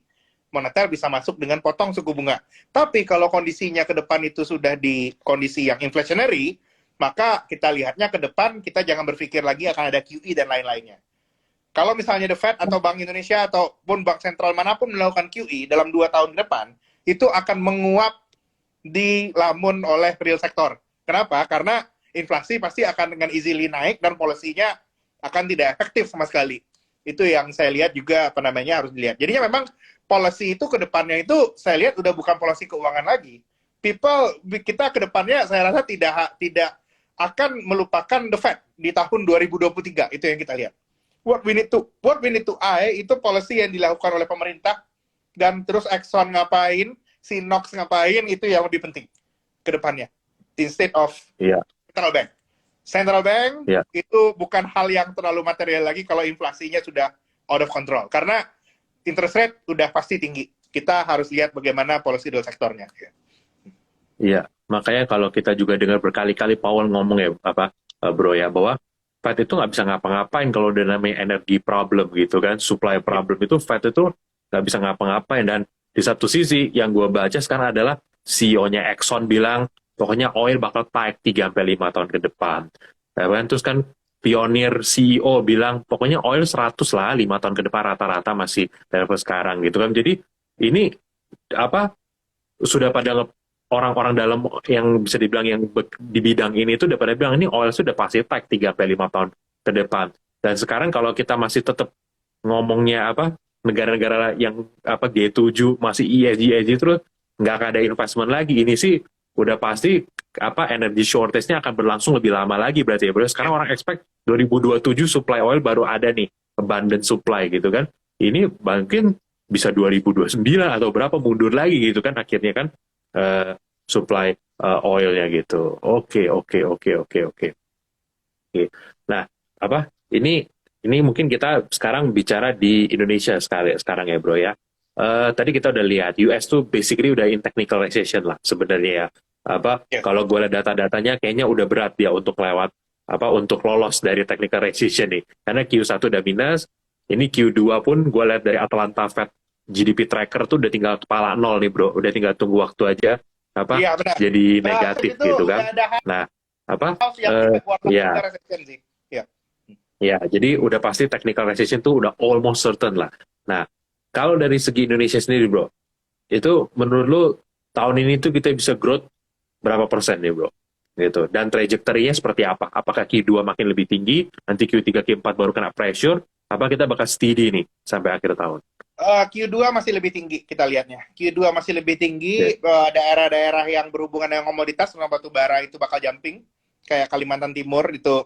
Moneter bisa masuk dengan potong suku bunga. Tapi kalau kondisinya ke depan itu sudah di kondisi yang inflationary, maka kita lihatnya ke depan kita jangan berpikir lagi akan ada QE dan lain-lainnya. Kalau misalnya The Fed atau Bank Indonesia ataupun bank sentral manapun melakukan QE dalam 2 tahun ke depan, itu akan menguap dilamun oleh real sektor. Kenapa? Karena inflasi pasti akan dengan easily naik dan polisinya akan tidak efektif sama sekali. Itu yang saya lihat juga apa namanya harus dilihat. Jadinya memang policy itu ke depannya itu saya lihat udah bukan policy keuangan lagi. Kita ke depannya saya rasa tidak akan melupakan the Fed di tahun 2023 itu yang kita lihat. What we need to eye itu policy yang dilakukan oleh pemerintah dan terus Exxon ngapain, Sinox ngapain itu yang lebih penting ke depannya. Instead of Iya, central bank. Central bank iya. itu bukan hal yang terlalu material lagi kalau inflasinya sudah out of control. Karena interest rate udah pasti tinggi. Kita harus lihat bagaimana policy real sektornya. Iya, makanya kalau kita juga dengar berkali-kali Powell ngomong ya, apa, Bro ya, bahwa Fed itu nggak bisa ngapa-ngapain kalau udah namanya energi problem gitu kan, supply problem itu Fed itu nggak bisa ngapa-ngapain. Dan di satu sisi yang gue baca sekarang adalah CEO-nya Exxon bilang, pokoknya oil bakal naik 3-5 tahun ke depan. Ya kan? Terus kan Pioneer CEO bilang, pokoknya oil 100 lah, 5 tahun ke depan rata-rata masih level sekarang gitu kan. Jadi ini apa sudah pada orang-orang dalam yang bisa dibilang yang di bidang ini itu udah pada bilang ini oil sudah pasti naik 3-5 tahun ke depan. Dan sekarang kalau kita masih tetap ngomongnya apa negara-negara yang apa G7 masih ESG terus nggak ada investment lagi, ini sih udah pasti energy shortage-nya akan berlangsung lebih lama lagi berarti ya bro. Sekarang orang expect 2027 supply oil baru ada nih, abundant supply gitu kan. Ini mungkin bisa 2029 atau berapa mundur lagi gitu kan akhirnya kan supply oilnya gitu. Oke. Nah, ini mungkin kita sekarang bicara di Indonesia sekarang ya bro ya. Tadi kita udah lihat US tuh basically udah in technical recession lah sebenarnya ya. Kalau gue lihat data-datanya kayaknya udah berat dia untuk untuk lolos dari technical recession nih. Karena Q1 udah minus, ini Q2 pun gue lihat dari Atlanta Fed GDP tracker tuh udah tinggal kepala nol nih bro, udah tinggal tunggu waktu aja jadi negatif gitu kan. Nah, ya, jadi udah pasti technical recession tuh udah almost certain lah. Nah, kalau dari segi Indonesia sendiri bro, itu menurut lu tahun ini tuh kita bisa growth berapa persen nih bro? Gitu. Dan trajectory-nya seperti apa? Apakah Q2 makin lebih tinggi, nanti Q3, Q4 baru kena pressure, apa kita bakal steady nih sampai akhir tahun? Q2 masih lebih tinggi kita lihatnya. Q2 masih lebih tinggi, daerah-daerah yang berhubungan dengan komoditas, sama batu bara itu bakal jumping. Kayak Kalimantan Timur itu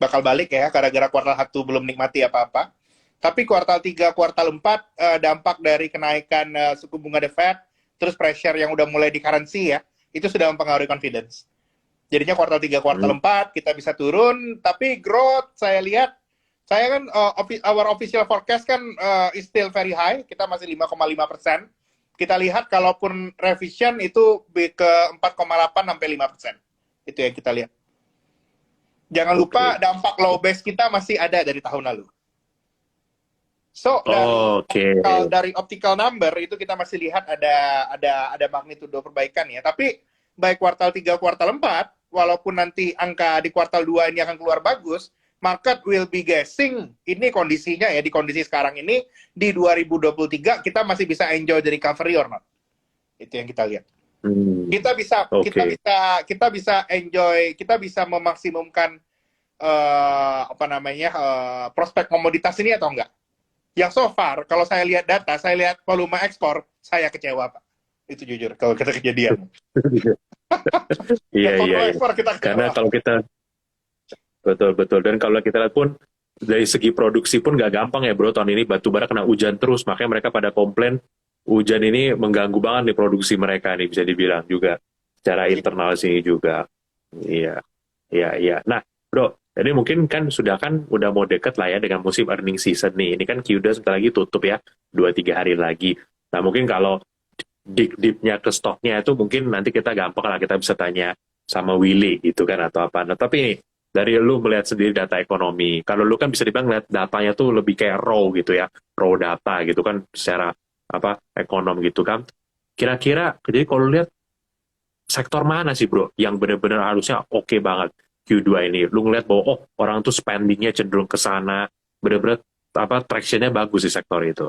bakal balik ya, gara-gara kuartal 1 belum nikmati apa-apa. Tapi kuartal 3, kuartal 4, dampak dari kenaikan suku bunga The Fed, terus pressure yang udah mulai di currency ya, itu sudah mempengaruhi confidence. Jadinya kuartal 3, kuartal 4 kita bisa turun, tapi growth saya lihat, saya kan our official forecast kan is still very high, kita masih 5,5%. Kita lihat kalaupun revision itu ke 4,8 sampai 5%. Itu yang kita lihat. Jangan lupa dampak low base kita masih ada dari tahun lalu. So dari optical number itu kita masih lihat ada magnitudo perbaikan ya. Tapi baik kuartal 3, kuartal 4, walaupun nanti angka di kuartal 2 ini akan keluar bagus, market will be guessing ini kondisinya ya, di kondisi sekarang ini di 2023 kita masih bisa enjoy the recovery or not. Itu yang kita lihat. Kita bisa enjoy, kita bisa memaksimumkan prospek komoditas ini atau enggak. Yang so far kalau saya lihat data, saya lihat volume ekspor, saya kecewa Pak. Itu jujur kalau kita kejadian. Iya. Karena kalau kita betul. Dan kalau kita lihat pun dari segi produksi pun nggak gampang ya bro, tahun ini batu bara kena hujan terus, makanya mereka pada komplain hujan ini mengganggu banget nih produksi mereka nih, bisa dibilang juga secara internal sini juga. Iya. Nah bro, jadi mungkin kan udah mau deket lah ya dengan musim earning season nih. Ini kan Q2 sebentar lagi tutup ya, 2-3 hari lagi. Nah mungkin kalau deep-nya ke stoknya itu mungkin nanti kita gampang lah, kita bisa tanya sama Willy gitu kan atau apa. Nah tapi dari lu melihat sendiri data ekonomi, kalau lu kan bisa dibilang lihat datanya tuh lebih kayak raw gitu ya, raw data gitu kan secara ekonom gitu kan. Kira-kira jadi kalau lihat sektor mana sih bro yang benar-benar harusnya oke banget Q2 ini? Lu ngeliat bahwa orang tuh spendingnya cenderung ke sana, benar-benar tractionnya bagus di sektor itu.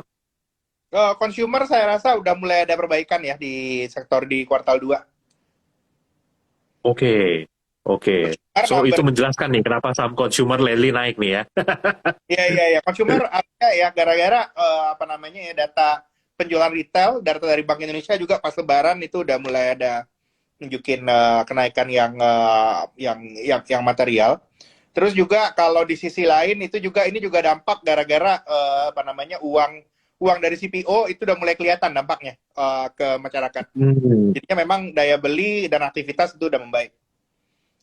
Consumer saya rasa udah mulai ada perbaikan ya di sektor di kuartal 2. Oke. So itu menjelaskan nih kenapa saham consumer lately naik nih ya. Iya. Consumer ada ya gara-gara data penjualan retail, data dari Bank Indonesia juga pas Lebaran itu udah mulai ada nunjukin kenaikan yang material. Terus juga kalau di sisi lain ini juga dampak gara-gara uang dari CPO itu udah mulai kelihatan dampaknya ke masyarakat. Jadinya memang daya beli dan aktivitas itu udah membaik.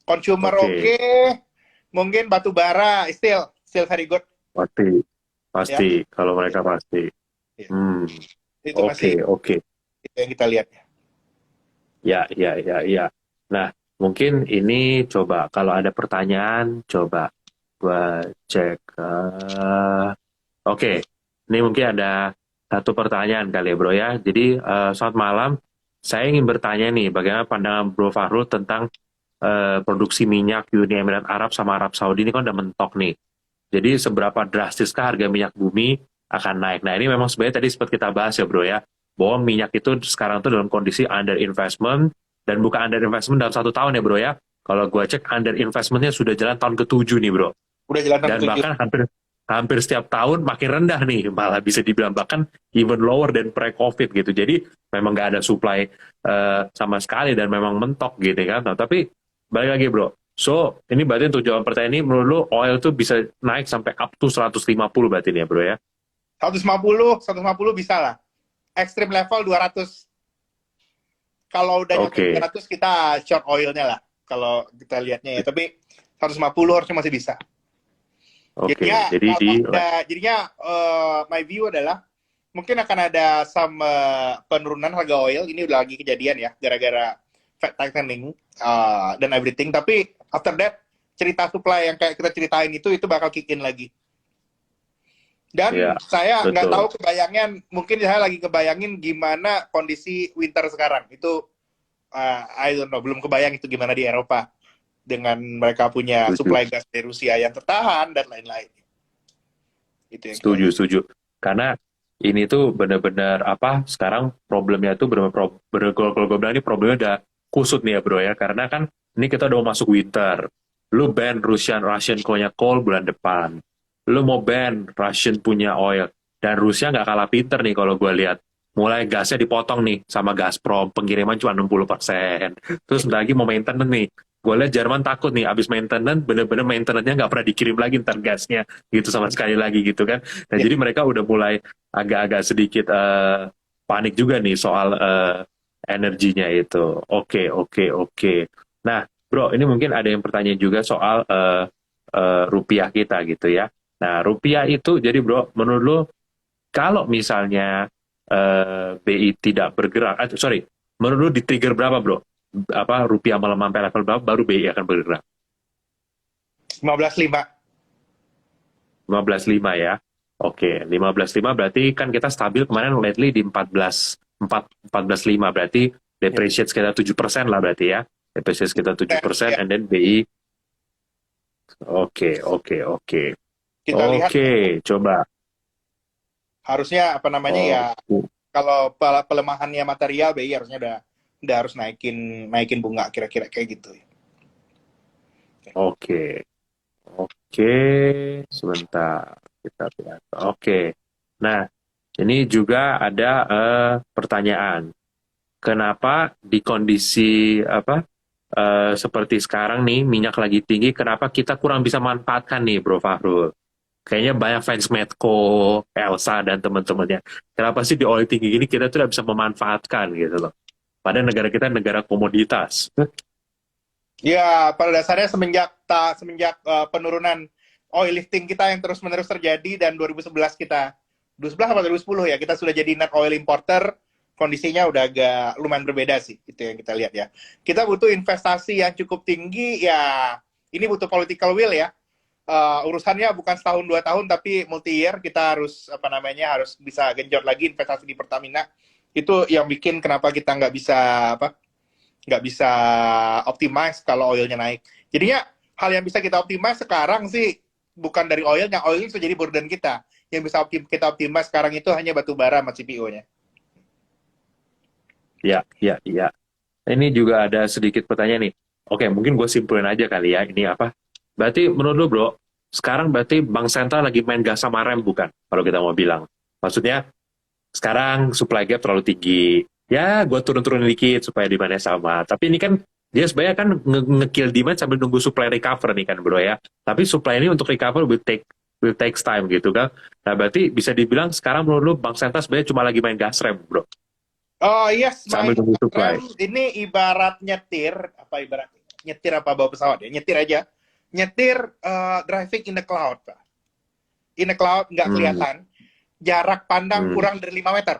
Consumer oke. Mungkin batu bara still very good. Pasti. Ya? Kalau mereka pasti. Ya. Itu Oke. Itu yang kita lihat. Ya. Nah, mungkin ini coba kalau ada pertanyaan coba gua cek. Oke. Ini mungkin ada satu pertanyaan kali ya bro ya. Jadi selamat malam. Saya ingin bertanya nih, bagaimana pandangan Bro Fahrul tentang produksi minyak Uni Emirat Arab sama Arab Saudi ini kan udah mentok nih. Jadi seberapa drastiskah harga minyak bumi akan naik? Nah ini memang sebenarnya tadi sempat kita bahas ya bro ya, bahwa minyak itu sekarang tuh dalam kondisi under investment, dan bukan under investment dalam 1 tahun ya bro ya. Kalau gue cek under investmentnya sudah jalan tahun ke-7 nih bro. Udah jalan tahun ke-7. Dan bahkan hampir setiap tahun makin rendah nih, malah bisa dibilang bahkan even lower than pre-COVID gitu. Jadi memang nggak ada supply sama sekali dan memang mentok gitu kan. Nah, tapi balik lagi bro, so ini berarti untuk jawab pertanyaan ini, menurut lo oil tuh bisa naik sampai up to 150 berarti nih ya bro ya? 150 bisa lah. Extreme level 200. Kalau udah nyampe Oke, 200 kita short oilnya lah. Kalau kita lihatnya ya. Tapi 150 harusnya masih bisa. oke. Jadinya Jadi di kalau ada, jadinya my view adalah mungkin akan ada sama penurunan harga oil. Ini udah lagi kejadian ya, gara-gara Fed tightening dan everything. Tapi after that, cerita supply yang kayak kita ceritain itu bakal kick in lagi. Dan ya saya nggak tahu betul. kebayangnya, mungkin saya lagi kebayangin gimana kondisi winter sekarang. Itu I don't know, belum kebayang itu gimana di Eropa dengan mereka punya Setuju. supply gas dari Rusia yang tertahan dan lain-lain. Itu yang kita Setuju, lihat. setuju. Karena ini tuh benar-benar apa? Sekarang problemnya tuh benar-benar kalau gue bilang ini problemnya udah kusut nih ya bro ya. Karena kan ini kita udah mau masuk winter. Lu ban Russian punya coal bulan depan. Lu mau ban Russian punya oil. Dan Rusia nggak kalah pinter nih kalau gue lihat. Mulai gasnya dipotong nih sama Gazprom. Pengiriman cuma 60%. Terus bentar lagi mau maintenance nih. Gue lihat Jerman takut nih, abis maintenance, bener-bener maintenance-nya nggak pernah dikirim lagi ntar gasnya gitu sama sekali lagi gitu kan. Nah, Ya. jadi mereka udah mulai agak-agak sedikit panik juga nih soal energinya itu. Oke, oke, oke. Nah, bro, ini mungkin ada yang pertanyaan juga soal rupiah kita gitu ya. Nah, rupiah itu, jadi bro, menurut lo, kalau misalnya BI tidak bergerak, sorry, menurut lo di trigger berapa bro? Apa rupiah melemah sampai level berapa baru BI akan bergerak? 15.5. 15,5 ya. Oke, 15,5 berarti kan kita stabil kemarin lately di 14,5 berarti Ya. depreciate sekitar 7% lah berarti ya. Depreciate sekitar 7% Ya. and then BI. Oke, oke, oke. Kita lihat Oke, coba. harusnya apa namanya ya, Oh, kalau pelemahannya material BI harusnya udah harus naikin naikin bunga kira-kira kayak gitu. oke. Oke, sebentar. Kita lihat. Oke. Nah, ini juga ada pertanyaan. Kenapa di kondisi apa seperti sekarang nih minyak lagi tinggi, kenapa kita kurang bisa manfaatkan nih Bro Fahrul? Kayaknya banyak fans Medco, Elsa dan teman-temannya. Kenapa sih di oil tinggi gini kita tidak bisa memanfaatkan gitu loh? Padahal negara kita negara komoditas. Ya, pada dasarnya semenjak penurunan oil lifting kita yang terus-menerus terjadi dan 2011 kita 2011 atau 2010 ya, kita sudah jadi net oil importer, kondisinya udah agak lumayan berbeda sih, itu yang kita lihat ya. Kita butuh investasi yang cukup tinggi ya, ini butuh political will ya. Urusannya bukan setahun 2 tahun tapi multi year, kita harus apa namanya harus bisa genjot lagi investasi di Pertamina. Itu yang bikin kenapa kita nggak bisa optimize kalau oilnya naik. Jadinya hal yang bisa kita optimize sekarang sih bukan dari oilnya, oil bisa jadi burden kita. Yang bisa kita optimize sekarang itu hanya batu bara sama CPO-nya. Ya, ya, ya. Ini juga ada sedikit pertanyaan nih. Oke, mungkin gue simpulin aja kali ya. Ini apa? Berarti menurut lu bro, sekarang berarti Bank Sentral lagi main gas sama rem bukan? Kalau kita mau bilang. Maksudnya, sekarang supply gap terlalu tinggi. Ya, gue turun-turun dikit supaya demandnya sama. Tapi ini kan, dia sebenarnya kan nge-kill demand sambil nunggu supply recover nih kan bro ya. Tapi supply ini untuk recover will takes time gitu kan. Nah, berarti bisa dibilang sekarang menurut lu Bank Sentral sebenarnya cuma lagi main gas rem bro. Oh yes, Sambil main nunggu supply. rem ini ibarat ibarat nyetir apa bawa pesawat ya, nyetir aja, nyetir driving in the cloud, Pak. In the cloud nggak Hmm, kelihatan, jarak pandang hmm, kurang dari 5 meter.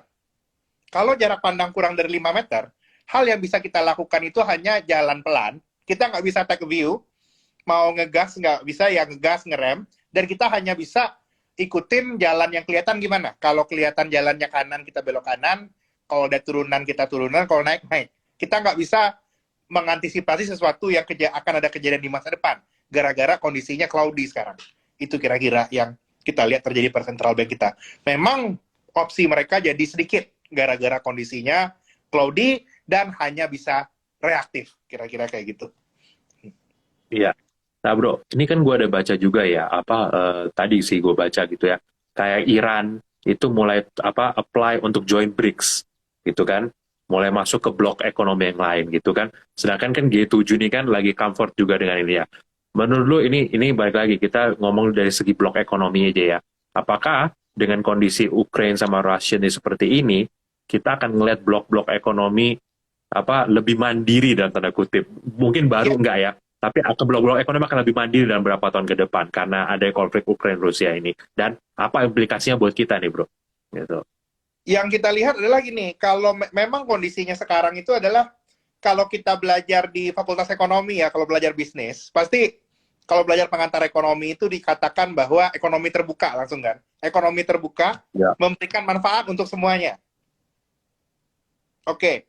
Kalau jarak pandang kurang dari 5 meter, hal yang bisa kita lakukan itu hanya jalan pelan. Kita nggak bisa take a view, mau ngegas nggak bisa, ya ngegas, ngerem, dan kita hanya bisa ikutin jalan yang kelihatan gimana. Kalau kelihatan jalannya kanan, kita belok kanan. Kalau ada turunan, kita turunan. Kalau naik, naik. Kita nggak bisa mengantisipasi sesuatu yang akan ada kejadian di masa depan. Gara-gara kondisinya cloudy sekarang. Itu kira-kira yang kita lihat terjadi per central bank kita. Memang opsi mereka jadi sedikit gara-gara kondisinya cloudy dan hanya bisa reaktif. Kira-kira kayak gitu. iya. Nah bro, ini kan gue ada baca juga ya, tadi sih gue baca gitu ya, kayak Iran itu mulai apply untuk join BRICS gitu kan, mulai masuk ke blok ekonomi yang lain gitu kan. Sedangkan kan G7 ini kan lagi comfort juga dengan ini ya. Menurut lu ini balik lagi kita ngomong dari segi blok ekonomi aja ya. Apakah dengan kondisi Ukraine sama Rusia ini seperti ini, kita akan ngeliat blok-blok ekonomi lebih mandiri dalam tanda kutip. Mungkin baru Ya, enggak ya, tapi blok-blok ekonomi akan lebih mandiri dalam beberapa tahun ke depan karena ada konflik Ukraina Rusia ini. Dan apa implikasinya buat kita nih, Bro? Gitu. yang kita lihat adalah gini, kalau memang kondisinya sekarang itu adalah kalau kita belajar di Fakultas Ekonomi ya, kalau belajar bisnis, pasti kalau belajar pengantar ekonomi itu dikatakan bahwa ekonomi terbuka langsung kan. Ekonomi terbuka Ya. memberikan manfaat untuk semuanya. Oke.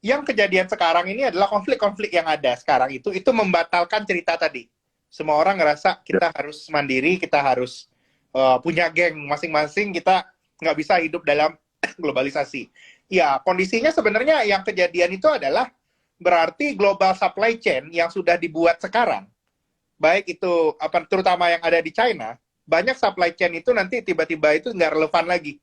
Yang kejadian sekarang ini adalah konflik-konflik yang ada sekarang itu membatalkan cerita tadi. Semua orang ngerasa kita harus mandiri, kita harus punya geng masing-masing, kita nggak bisa hidup dalam globalisasi. Ya, kondisinya sebenarnya yang kejadian itu adalah berarti global supply chain yang sudah dibuat sekarang, baik itu terutama yang ada di China, banyak supply chain itu nanti tiba-tiba itu nggak relevan lagi.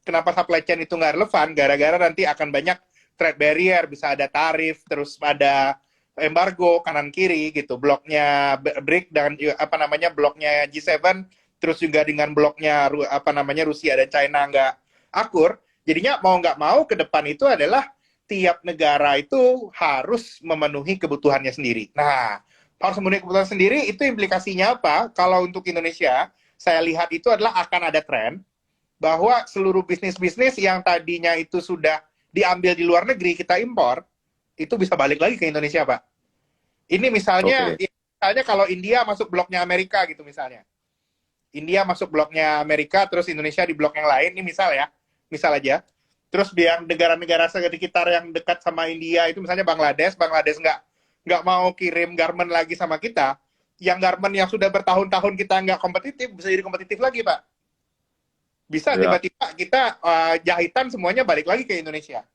Kenapa supply chain itu nggak relevan? Gara-gara nanti akan banyak trade barrier, bisa ada tarif, terus ada embargo kanan kiri gitu, bloknya BRIC dan bloknya G7, terus juga dengan bloknya Rusia dan China nggak akur, jadinya mau nggak mau ke depan itu adalah tiap negara itu harus memenuhi kebutuhannya sendiri. Nah, harus memenuhi kebutuhan sendiri itu implikasinya apa? Kalau untuk Indonesia, saya lihat itu adalah akan ada tren bahwa seluruh bisnis-bisnis yang tadinya itu sudah diambil di luar negeri, kita impor, itu bisa balik lagi ke Indonesia, Pak. Ini misalnya, Oke. misalnya kalau India masuk bloknya Amerika gitu misalnya. India masuk bloknya Amerika, terus Indonesia di blok yang lain, ini misal aja. Terus yang negara-negara sekitar yang dekat sama India itu misalnya Bangladesh nggak mau kirim garment lagi sama kita, yang garment yang sudah bertahun-tahun kita nggak kompetitif, bisa jadi kompetitif lagi, Pak. Bisa Ya. tiba-tiba kita jahitan semuanya balik lagi ke Indonesia.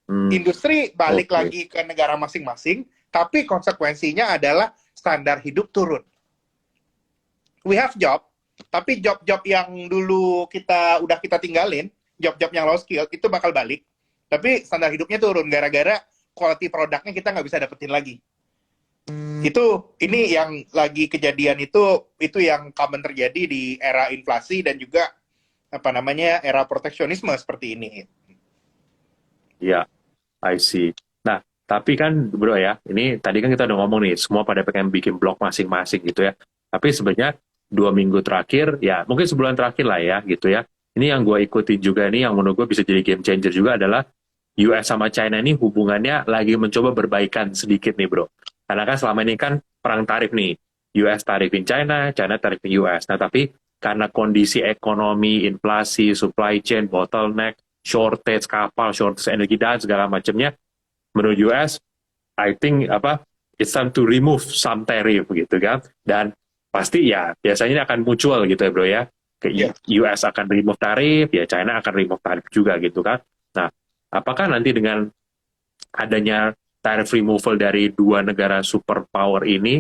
Hmm, Industri balik oke. lagi ke negara masing-masing, tapi konsekuensinya adalah standar hidup turun. We have job, tapi job-job yang dulu udah kita tinggalin, job-job yang low skill, itu bakal balik. Tapi standar hidupnya turun, gara-gara quality produknya kita nggak bisa dapetin lagi. Ini yang lagi kejadian itu yang common terjadi di era inflasi dan juga era proteksionisme seperti ini. Ya, I see. Nah, tapi kan bro ya, ini tadi kan kita udah ngomong nih, semua pada pengen bikin blog masing-masing gitu ya. Tapi sebenarnya 2 minggu terakhir, ya mungkin sebulan terakhir lah ya gitu ya. Ini yang gue ikutin juga nih, yang menurut gue bisa jadi game changer juga adalah US sama China ini hubungannya lagi mencoba berbaikan sedikit nih bro. Karena kan selama ini kan perang tarif nih, US tarifin China, China tarifin US. Nah tapi karena kondisi ekonomi, inflasi, supply chain, bottleneck, shortage kapal, shortage energi dan segala macamnya, menurut US, I think it's time to remove some tariff gitu kan. Dan pasti ya biasanya ini akan mutual gitu ya bro ya. Ke Ya. US akan remove tarif, ya China akan remove tarif juga gitu kan. Nah, apakah nanti dengan adanya tarif removal dari dua negara superpower ini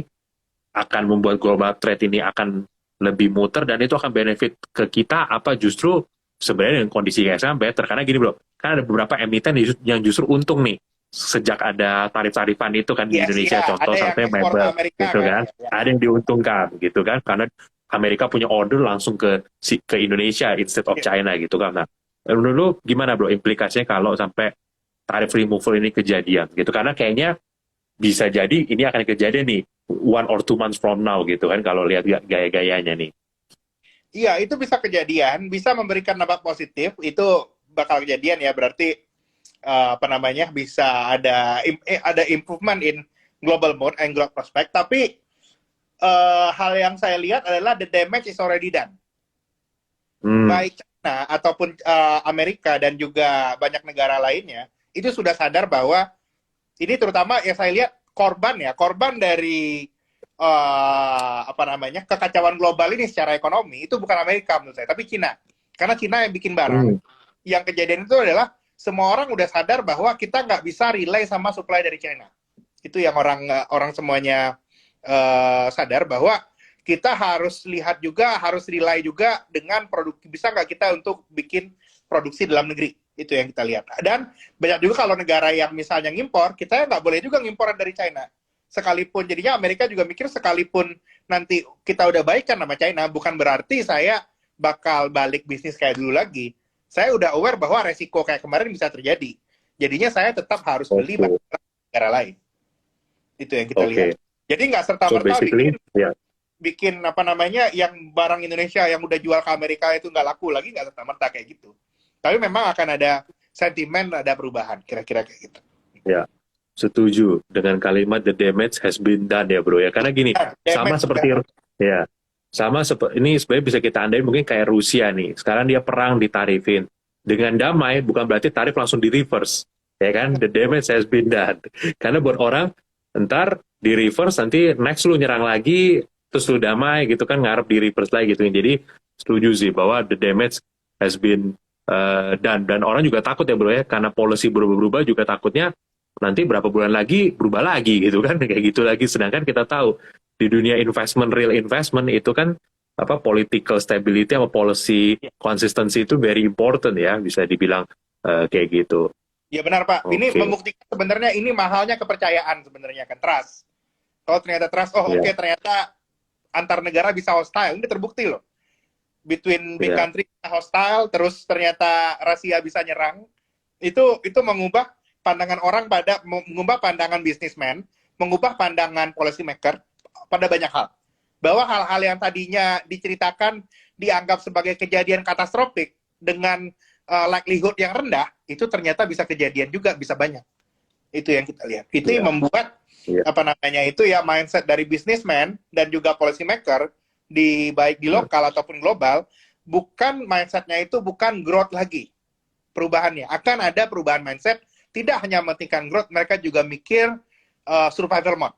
akan membuat global trade ini akan lebih muter dan itu akan benefit ke kita apa justru sebenarnya dengan kondisi kayak sekarang better karena gini bro kan ada beberapa emiten yang justru untung nih sejak ada tarif-tarifan itu kan di Yes, Indonesia ya. contoh Ada yang sampai ekspor ke Mebel Amerika gitu kan. kan Ya. ada yang diuntungkan gitu kan karena Amerika punya order langsung ke Indonesia instead of Ya. China gitu kan. Nah menurut lu gimana bro implikasinya kalau sampai tarif removal ini kejadian gitu karena kayaknya bisa jadi ini akan kejadian nih 1 or 2 months from now gitu kan kalau lihat gaya-gayanya nih. Iya, itu bisa kejadian, bisa memberikan dampak positif, itu bakal kejadian ya, berarti bisa ada improvement in global mode and global prospect, tapi hal yang saya lihat adalah the damage is already done. Hmm. Baik China ataupun Amerika dan juga banyak negara lainnya, itu sudah sadar bahwa ini terutama ya saya lihat korban dari kekacauan global ini secara ekonomi itu bukan Amerika menurut saya, tapi Cina. Karena Cina yang bikin barang. Hmm. Yang kejadian itu adalah semua orang udah sadar bahwa kita nggak bisa rely sama supply dari China. Itu yang orang semuanya sadar bahwa kita harus lihat juga, harus rely juga dengan produk, bisa nggak kita untuk bikin produksi dalam negeri, itu yang kita lihat. Dan banyak juga kalau negara yang misalnya ngimpor, kita nggak boleh juga ngimpor dari China. Sekalipun, jadinya Amerika juga mikir sekalipun nanti kita udah baikan sama China, bukan berarti saya bakal balik bisnis kayak dulu lagi. Saya udah aware bahwa resiko kayak kemarin bisa terjadi. Jadinya saya tetap harus beli Oke. barang negara lain. Itu yang kita Oke. lihat. Jadi nggak So serta-merta basically, ya. bikin apa namanya yang barang Indonesia yang udah jual ke Amerika itu nggak laku lagi, nggak serta-merta kayak gitu. Tapi memang akan ada sentimen, ada perubahan kira-kira kayak gitu. Ya, setuju dengan kalimat the damage has been done ya bro ya. Karena gini, sama Damage seperti ya, sama seperti ini sebenarnya bisa kita andain mungkin kayak Rusia nih. Sekarang dia perang ditarifin. Dengan damai bukan berarti tarif langsung di reverse. Ya kan? The damage has been done. Karena buat orang ntar di reverse nanti next lu nyerang lagi terus lu damai gitu kan ngarep di reverse lagi gitu. Jadi setuju sih bahwa the damage has been dan orang juga takut ya bro ya karena policy berubah-ubah juga takutnya nanti berapa bulan lagi berubah lagi gitu kan kayak gitu lagi sedangkan kita tahu di dunia investment real investment itu kan apa political stability sama policy consistency itu very important ya bisa dibilang kayak gitu. Ya benar Pak. Ini Oke. membuktikan sebenarnya ini mahalnya kepercayaan sebenarnya kan, trust. Kalau ternyata trust, oh Ya, oke, ternyata antar negara bisa hostile. Ini terbukti loh. Between big ya, country hostile, terus ternyata Rusia bisa nyerang. Itu mengubah pandangan orang mengubah pandangan businessman, mengubah pandangan policy maker pada banyak hal. Bahwa hal-hal yang tadinya diceritakan dianggap sebagai kejadian katastrofik dengan likelihood yang rendah, itu ternyata bisa kejadian juga, bisa banyak. Itu yang kita lihat. Itu yang ya, membuat ya. apa namanya itu ya mindset dari businessman dan juga policy maker baik di lokal ataupun global, bukan mindsetnya itu bukan growth lagi perubahannya. Akan ada perubahan mindset, tidak hanya mementingkan growth, mereka juga mikir survival mode.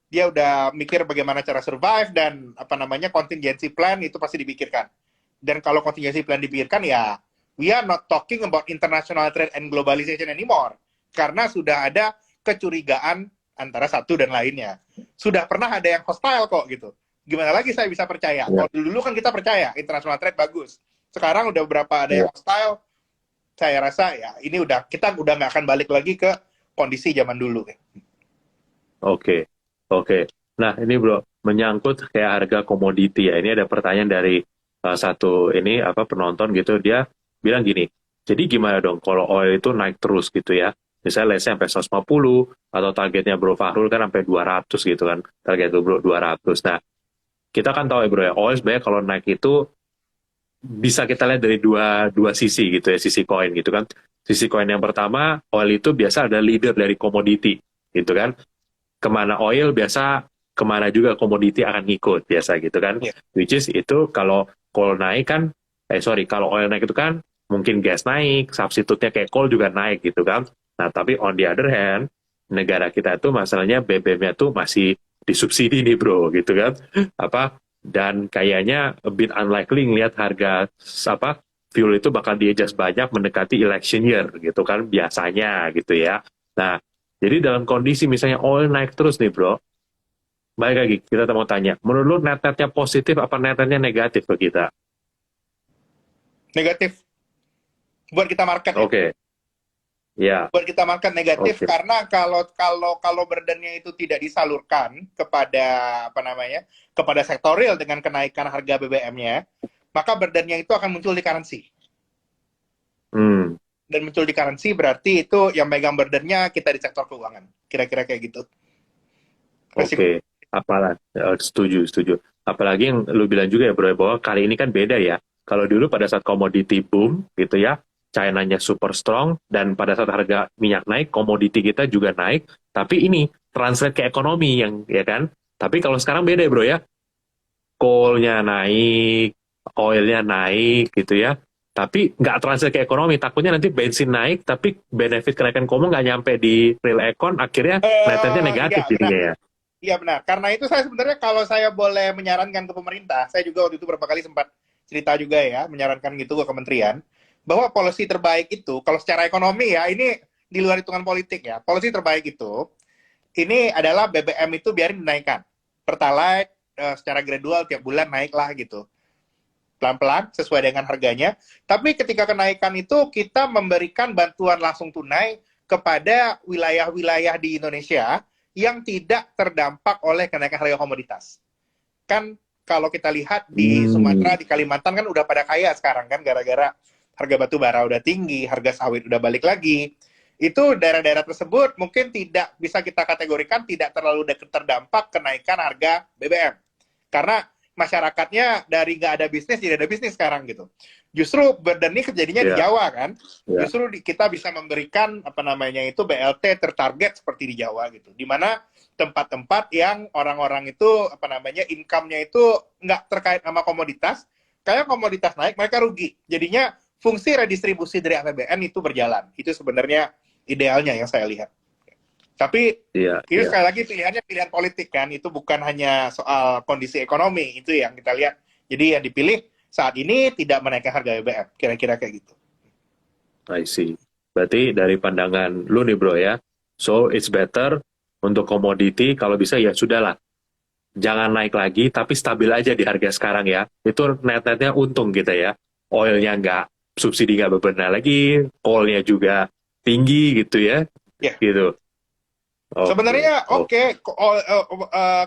Dia udah mikir bagaimana cara survive dan apa namanya contingency plan itu pasti dipikirkan. Dan kalau contingency plan dipikirkan ya we are not talking about international trade and globalization anymore. Karena sudah ada kecurigaan antara satu dan lainnya. Sudah pernah ada yang hostile kok gitu. Gimana lagi saya bisa percaya? Ya. Kalau dulu kan kita percaya international trade bagus. Sekarang udah berapa ada Ya. yang hostile, saya rasa ya ini kita udah nggak akan balik lagi ke kondisi zaman dulu. Oke, oke. Nah ini bro menyangkut kayak harga komoditi ya. Ini ada pertanyaan dari satu ini apa penonton gitu dia bilang gini. Jadi gimana dong kalau oil itu naik terus gitu ya? Misalnya let's say sampai 150 atau targetnya Bro Fahrul kan sampai 200 gitu kan. Target itu Bro 200. Nah, kita kan tahu ya Bro ya, oil sebenarnya kalau naik itu bisa kita lihat dari dua sisi gitu ya, sisi koin gitu kan. Sisi koin yang pertama, oil itu biasa ada leader dari komoditi gitu kan. Kemana oil biasa kemana juga komoditi akan ngikut biasa gitu kan. Yeah. Which is itu kalau coal naik kan, kalau oil naik itu kan mungkin gas naik, substitutnya kayak coal juga naik gitu kan. Nah tapi on the other hand, negara kita itu masalahnya BBM-nya tuh masih disubsidi nih bro gitu kan. Dan kayaknya a bit unlikely ngelihat harga fuel itu bakal di-adjust banyak mendekati election year gitu kan biasanya gitu ya. Nah, jadi dalam kondisi misalnya oil naik terus nih bro, balik lagi kita mau tanya, menurut lu net-netnya positif apa net-netnya negatif ke kita? Negatif buat kita market. Oke. Ya. Buat kita market negatif karena kalau burdennya itu tidak disalurkan kepada kepada sektorial dengan kenaikan harga BBM-nya, maka burdennya itu akan muncul di currency. Dan muncul di currency berarti itu yang megang burdennya kita di sektor keuangan. Kira-kira kayak gitu. Oke. Setuju. Apalagi yang lu bilang juga ya bro, bahwa kali ini kan beda ya. Kalau dulu pada saat komoditi boom gitu ya, China-nya super strong, dan pada saat harga minyak naik, komoditi kita juga naik, tapi ini translate ke ekonomi yang, ya kan? Tapi kalau sekarang beda ya bro ya, coal-nya naik, oil-nya naik gitu ya, tapi nggak translate ke ekonomi, takutnya nanti bensin naik, tapi benefit kenaikan komo nggak nyampe di real econ, akhirnya net-netnya negatif jadinya ya. Iya benar, karena itu saya sebenarnya kalau saya boleh menyarankan ke pemerintah, saya juga waktu itu beberapa kali sempat cerita juga ya, menyarankan gitu ke kementerian, bahwa policy terbaik itu, kalau secara ekonomi ya, ini di luar hitungan politik ya, policy terbaik ini adalah BBM itu biarin dinaikkan. Pertalite secara gradual tiap bulan naik lah gitu. Pelan-pelan sesuai dengan harganya. Tapi ketika kenaikan itu kita memberikan bantuan langsung tunai kepada wilayah-wilayah di Indonesia yang tidak terdampak oleh kenaikan harga komoditas. Kan kalau kita lihat di Sumatera, di Kalimantan kan udah pada kaya sekarang kan gara-gara harga batu bara udah tinggi, harga sawit udah balik lagi. Itu daerah-daerah tersebut mungkin tidak bisa kita kategorikan tidak terlalu terdampak kenaikan harga BBM. Karena masyarakatnya dari nggak ada bisnis jadi ada bisnis sekarang gitu. Justru burden ini kejadiannya di Jawa kan. Justru kita bisa memberikan apa namanya itu BLT tertarget seperti di Jawa gitu. Di mana tempat-tempat yang orang-orang itu apa namanya income-nya itu nggak terkait sama komoditas, kayak komoditas naik mereka rugi. Jadinya fungsi redistribusi dari APBN itu berjalan. Itu sebenarnya idealnya yang saya lihat. Tapi itu sekali lagi pilihannya pilihan politik kan, itu bukan hanya soal kondisi ekonomi, itu yang kita lihat. Jadi yang dipilih saat ini tidak menaikkan harga BBM, kira-kira kayak gitu. I see. Berarti dari pandangan lu nih bro ya, so it's better untuk komoditi kalau bisa ya sudahlah, jangan naik lagi tapi stabil aja di harga sekarang ya. Itu net-netnya untung kita ya. Oilnya nggak, subsidi nggak bebenah lagi, coalnya juga tinggi gitu ya, gitu. Sebenarnya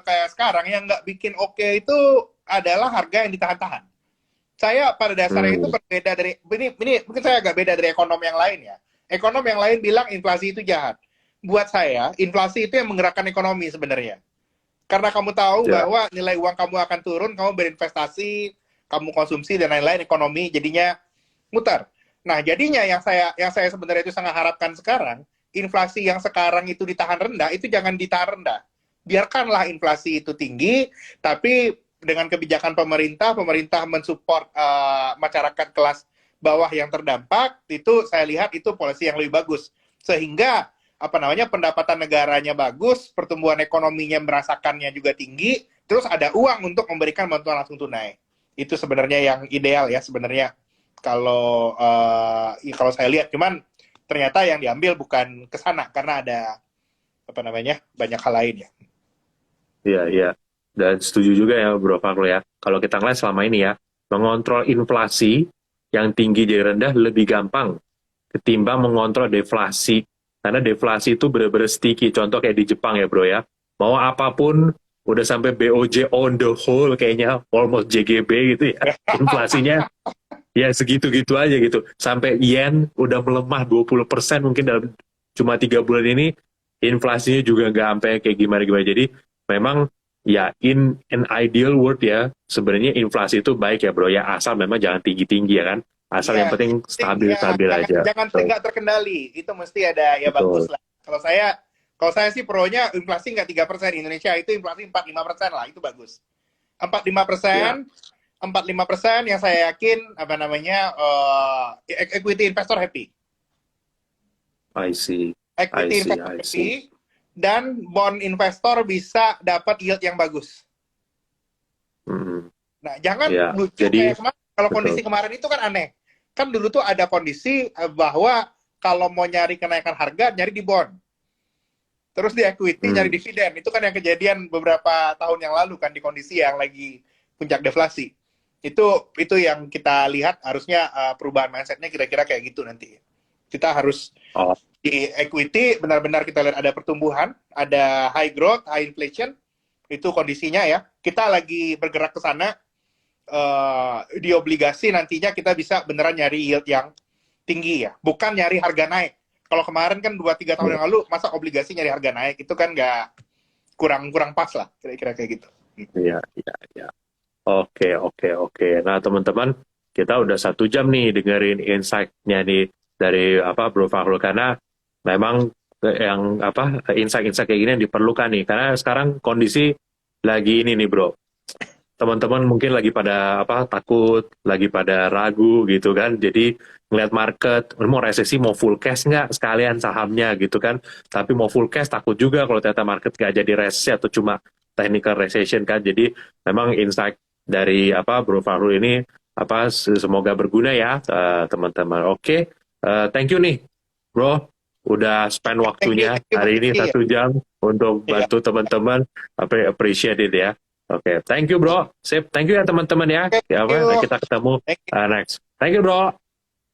kayak sekarang yang nggak bikin itu adalah harga yang ditahan-tahan. Saya pada dasarnya itu berbeda dari ini mungkin saya agak beda dari ekonom yang lain ya. Ekonom yang lain bilang inflasi itu jahat. Buat saya, inflasi itu yang menggerakkan ekonomi sebenarnya. Karena kamu tahu bahwa nilai uang kamu akan turun, kamu berinvestasi, kamu konsumsi dan lain-lain, ekonomi jadinya muter. Nah, jadinya yang saya sebenarnya itu sangat harapkan sekarang, inflasi yang sekarang itu ditahan rendah, itu jangan ditahan rendah. Biarkanlah inflasi itu tinggi, tapi dengan kebijakan pemerintah mensupport masyarakat kelas bawah yang terdampak, itu saya lihat itu polisi yang lebih bagus. Sehingga pendapatan negaranya bagus, pertumbuhan ekonominya merasakannya juga tinggi, terus ada uang untuk memberikan bantuan langsung tunai. Itu sebenarnya yang ideal ya sebenarnya kalau saya lihat. Cuman ternyata yang diambil bukan ke sana karena ada banyak hal lain ya. Iya. Dan setuju juga ya Bro Faklo ya. Kalau kita ngeliat selama ini ya, mengontrol inflasi yang tinggi jadi rendah lebih gampang ketimbang mengontrol deflasi. Karena deflasi itu benar-benar sticky. Contoh kayak di Jepang ya bro ya. Mau apapun, udah sampai BOJ on the whole kayaknya, almost JGB gitu ya. Inflasinya ya segitu-gitu aja gitu. Sampai yen udah melemah 20% mungkin dalam cuma 3 bulan ini, inflasinya juga nggak sampai kayak gimana-gimana. Jadi memang ya in an ideal world ya, sebenarnya inflasi itu baik ya bro ya, asal memang jangan tinggi-tinggi ya kan. Asal yang penting stabil-stabil aja. Jangan tidak terkendali, itu mesti ada ya. Betul. Bagus lah. Kalau saya sih pronya inflasi nggak 3%, Indonesia itu inflasi 4-5% lah, itu bagus. 4-5%, 4-5% yang saya yakin equity investor happy. I see. Equity investor happy, dan bond investor bisa dapat yield yang bagus. Nah, jangan lucu kayak kemarin. Kalau kondisi kemarin itu kan aneh. Kan dulu tuh ada kondisi bahwa kalau mau nyari kenaikan harga, nyari di bond. Terus di equity, nyari dividen. Itu kan yang kejadian beberapa tahun yang lalu kan, di kondisi yang lagi puncak deflasi. Itu yang kita lihat, harusnya perubahan mindset-nya kira-kira kayak gitu nanti. Kita harus di equity benar-benar kita lihat ada pertumbuhan, ada high growth, high inflation. Itu kondisinya ya. Kita lagi bergerak ke sana. Di obligasi nantinya kita bisa beneran nyari yield yang tinggi ya, bukan nyari harga naik. Kalau kemarin kan 2-3 tahun yang lalu, masa obligasi nyari harga naik, itu kan nggak, kurang pas lah, kira-kira kayak gitu. Iya. Oke. Nah teman-teman, kita udah 1 jam nih dengerin insight-nya nih dari Bro Faklo, karena memang yang insight-insight kayak gini yang diperlukan nih, karena sekarang kondisi lagi ini nih bro. Teman-teman mungkin lagi pada takut, lagi pada ragu gitu kan. Jadi ngeliat market, mau resesi mau full cash nggak sekalian sahamnya gitu kan. Tapi mau full cash takut juga kalau ternyata market nggak jadi resesi atau cuma technical recession kan. Jadi memang insight dari Bro Faklo ini semoga berguna ya teman-teman. Oke. Thank you nih bro udah spend waktunya Thank you, hari ini makasih. 1 jam untuk Iya. bantu teman-teman. Appreciate it ya. Oke, thank you bro. Sip, thank you ya teman-teman ya. Thank Ya apa? you. Kita ketemu Thank you. next. Thank you bro.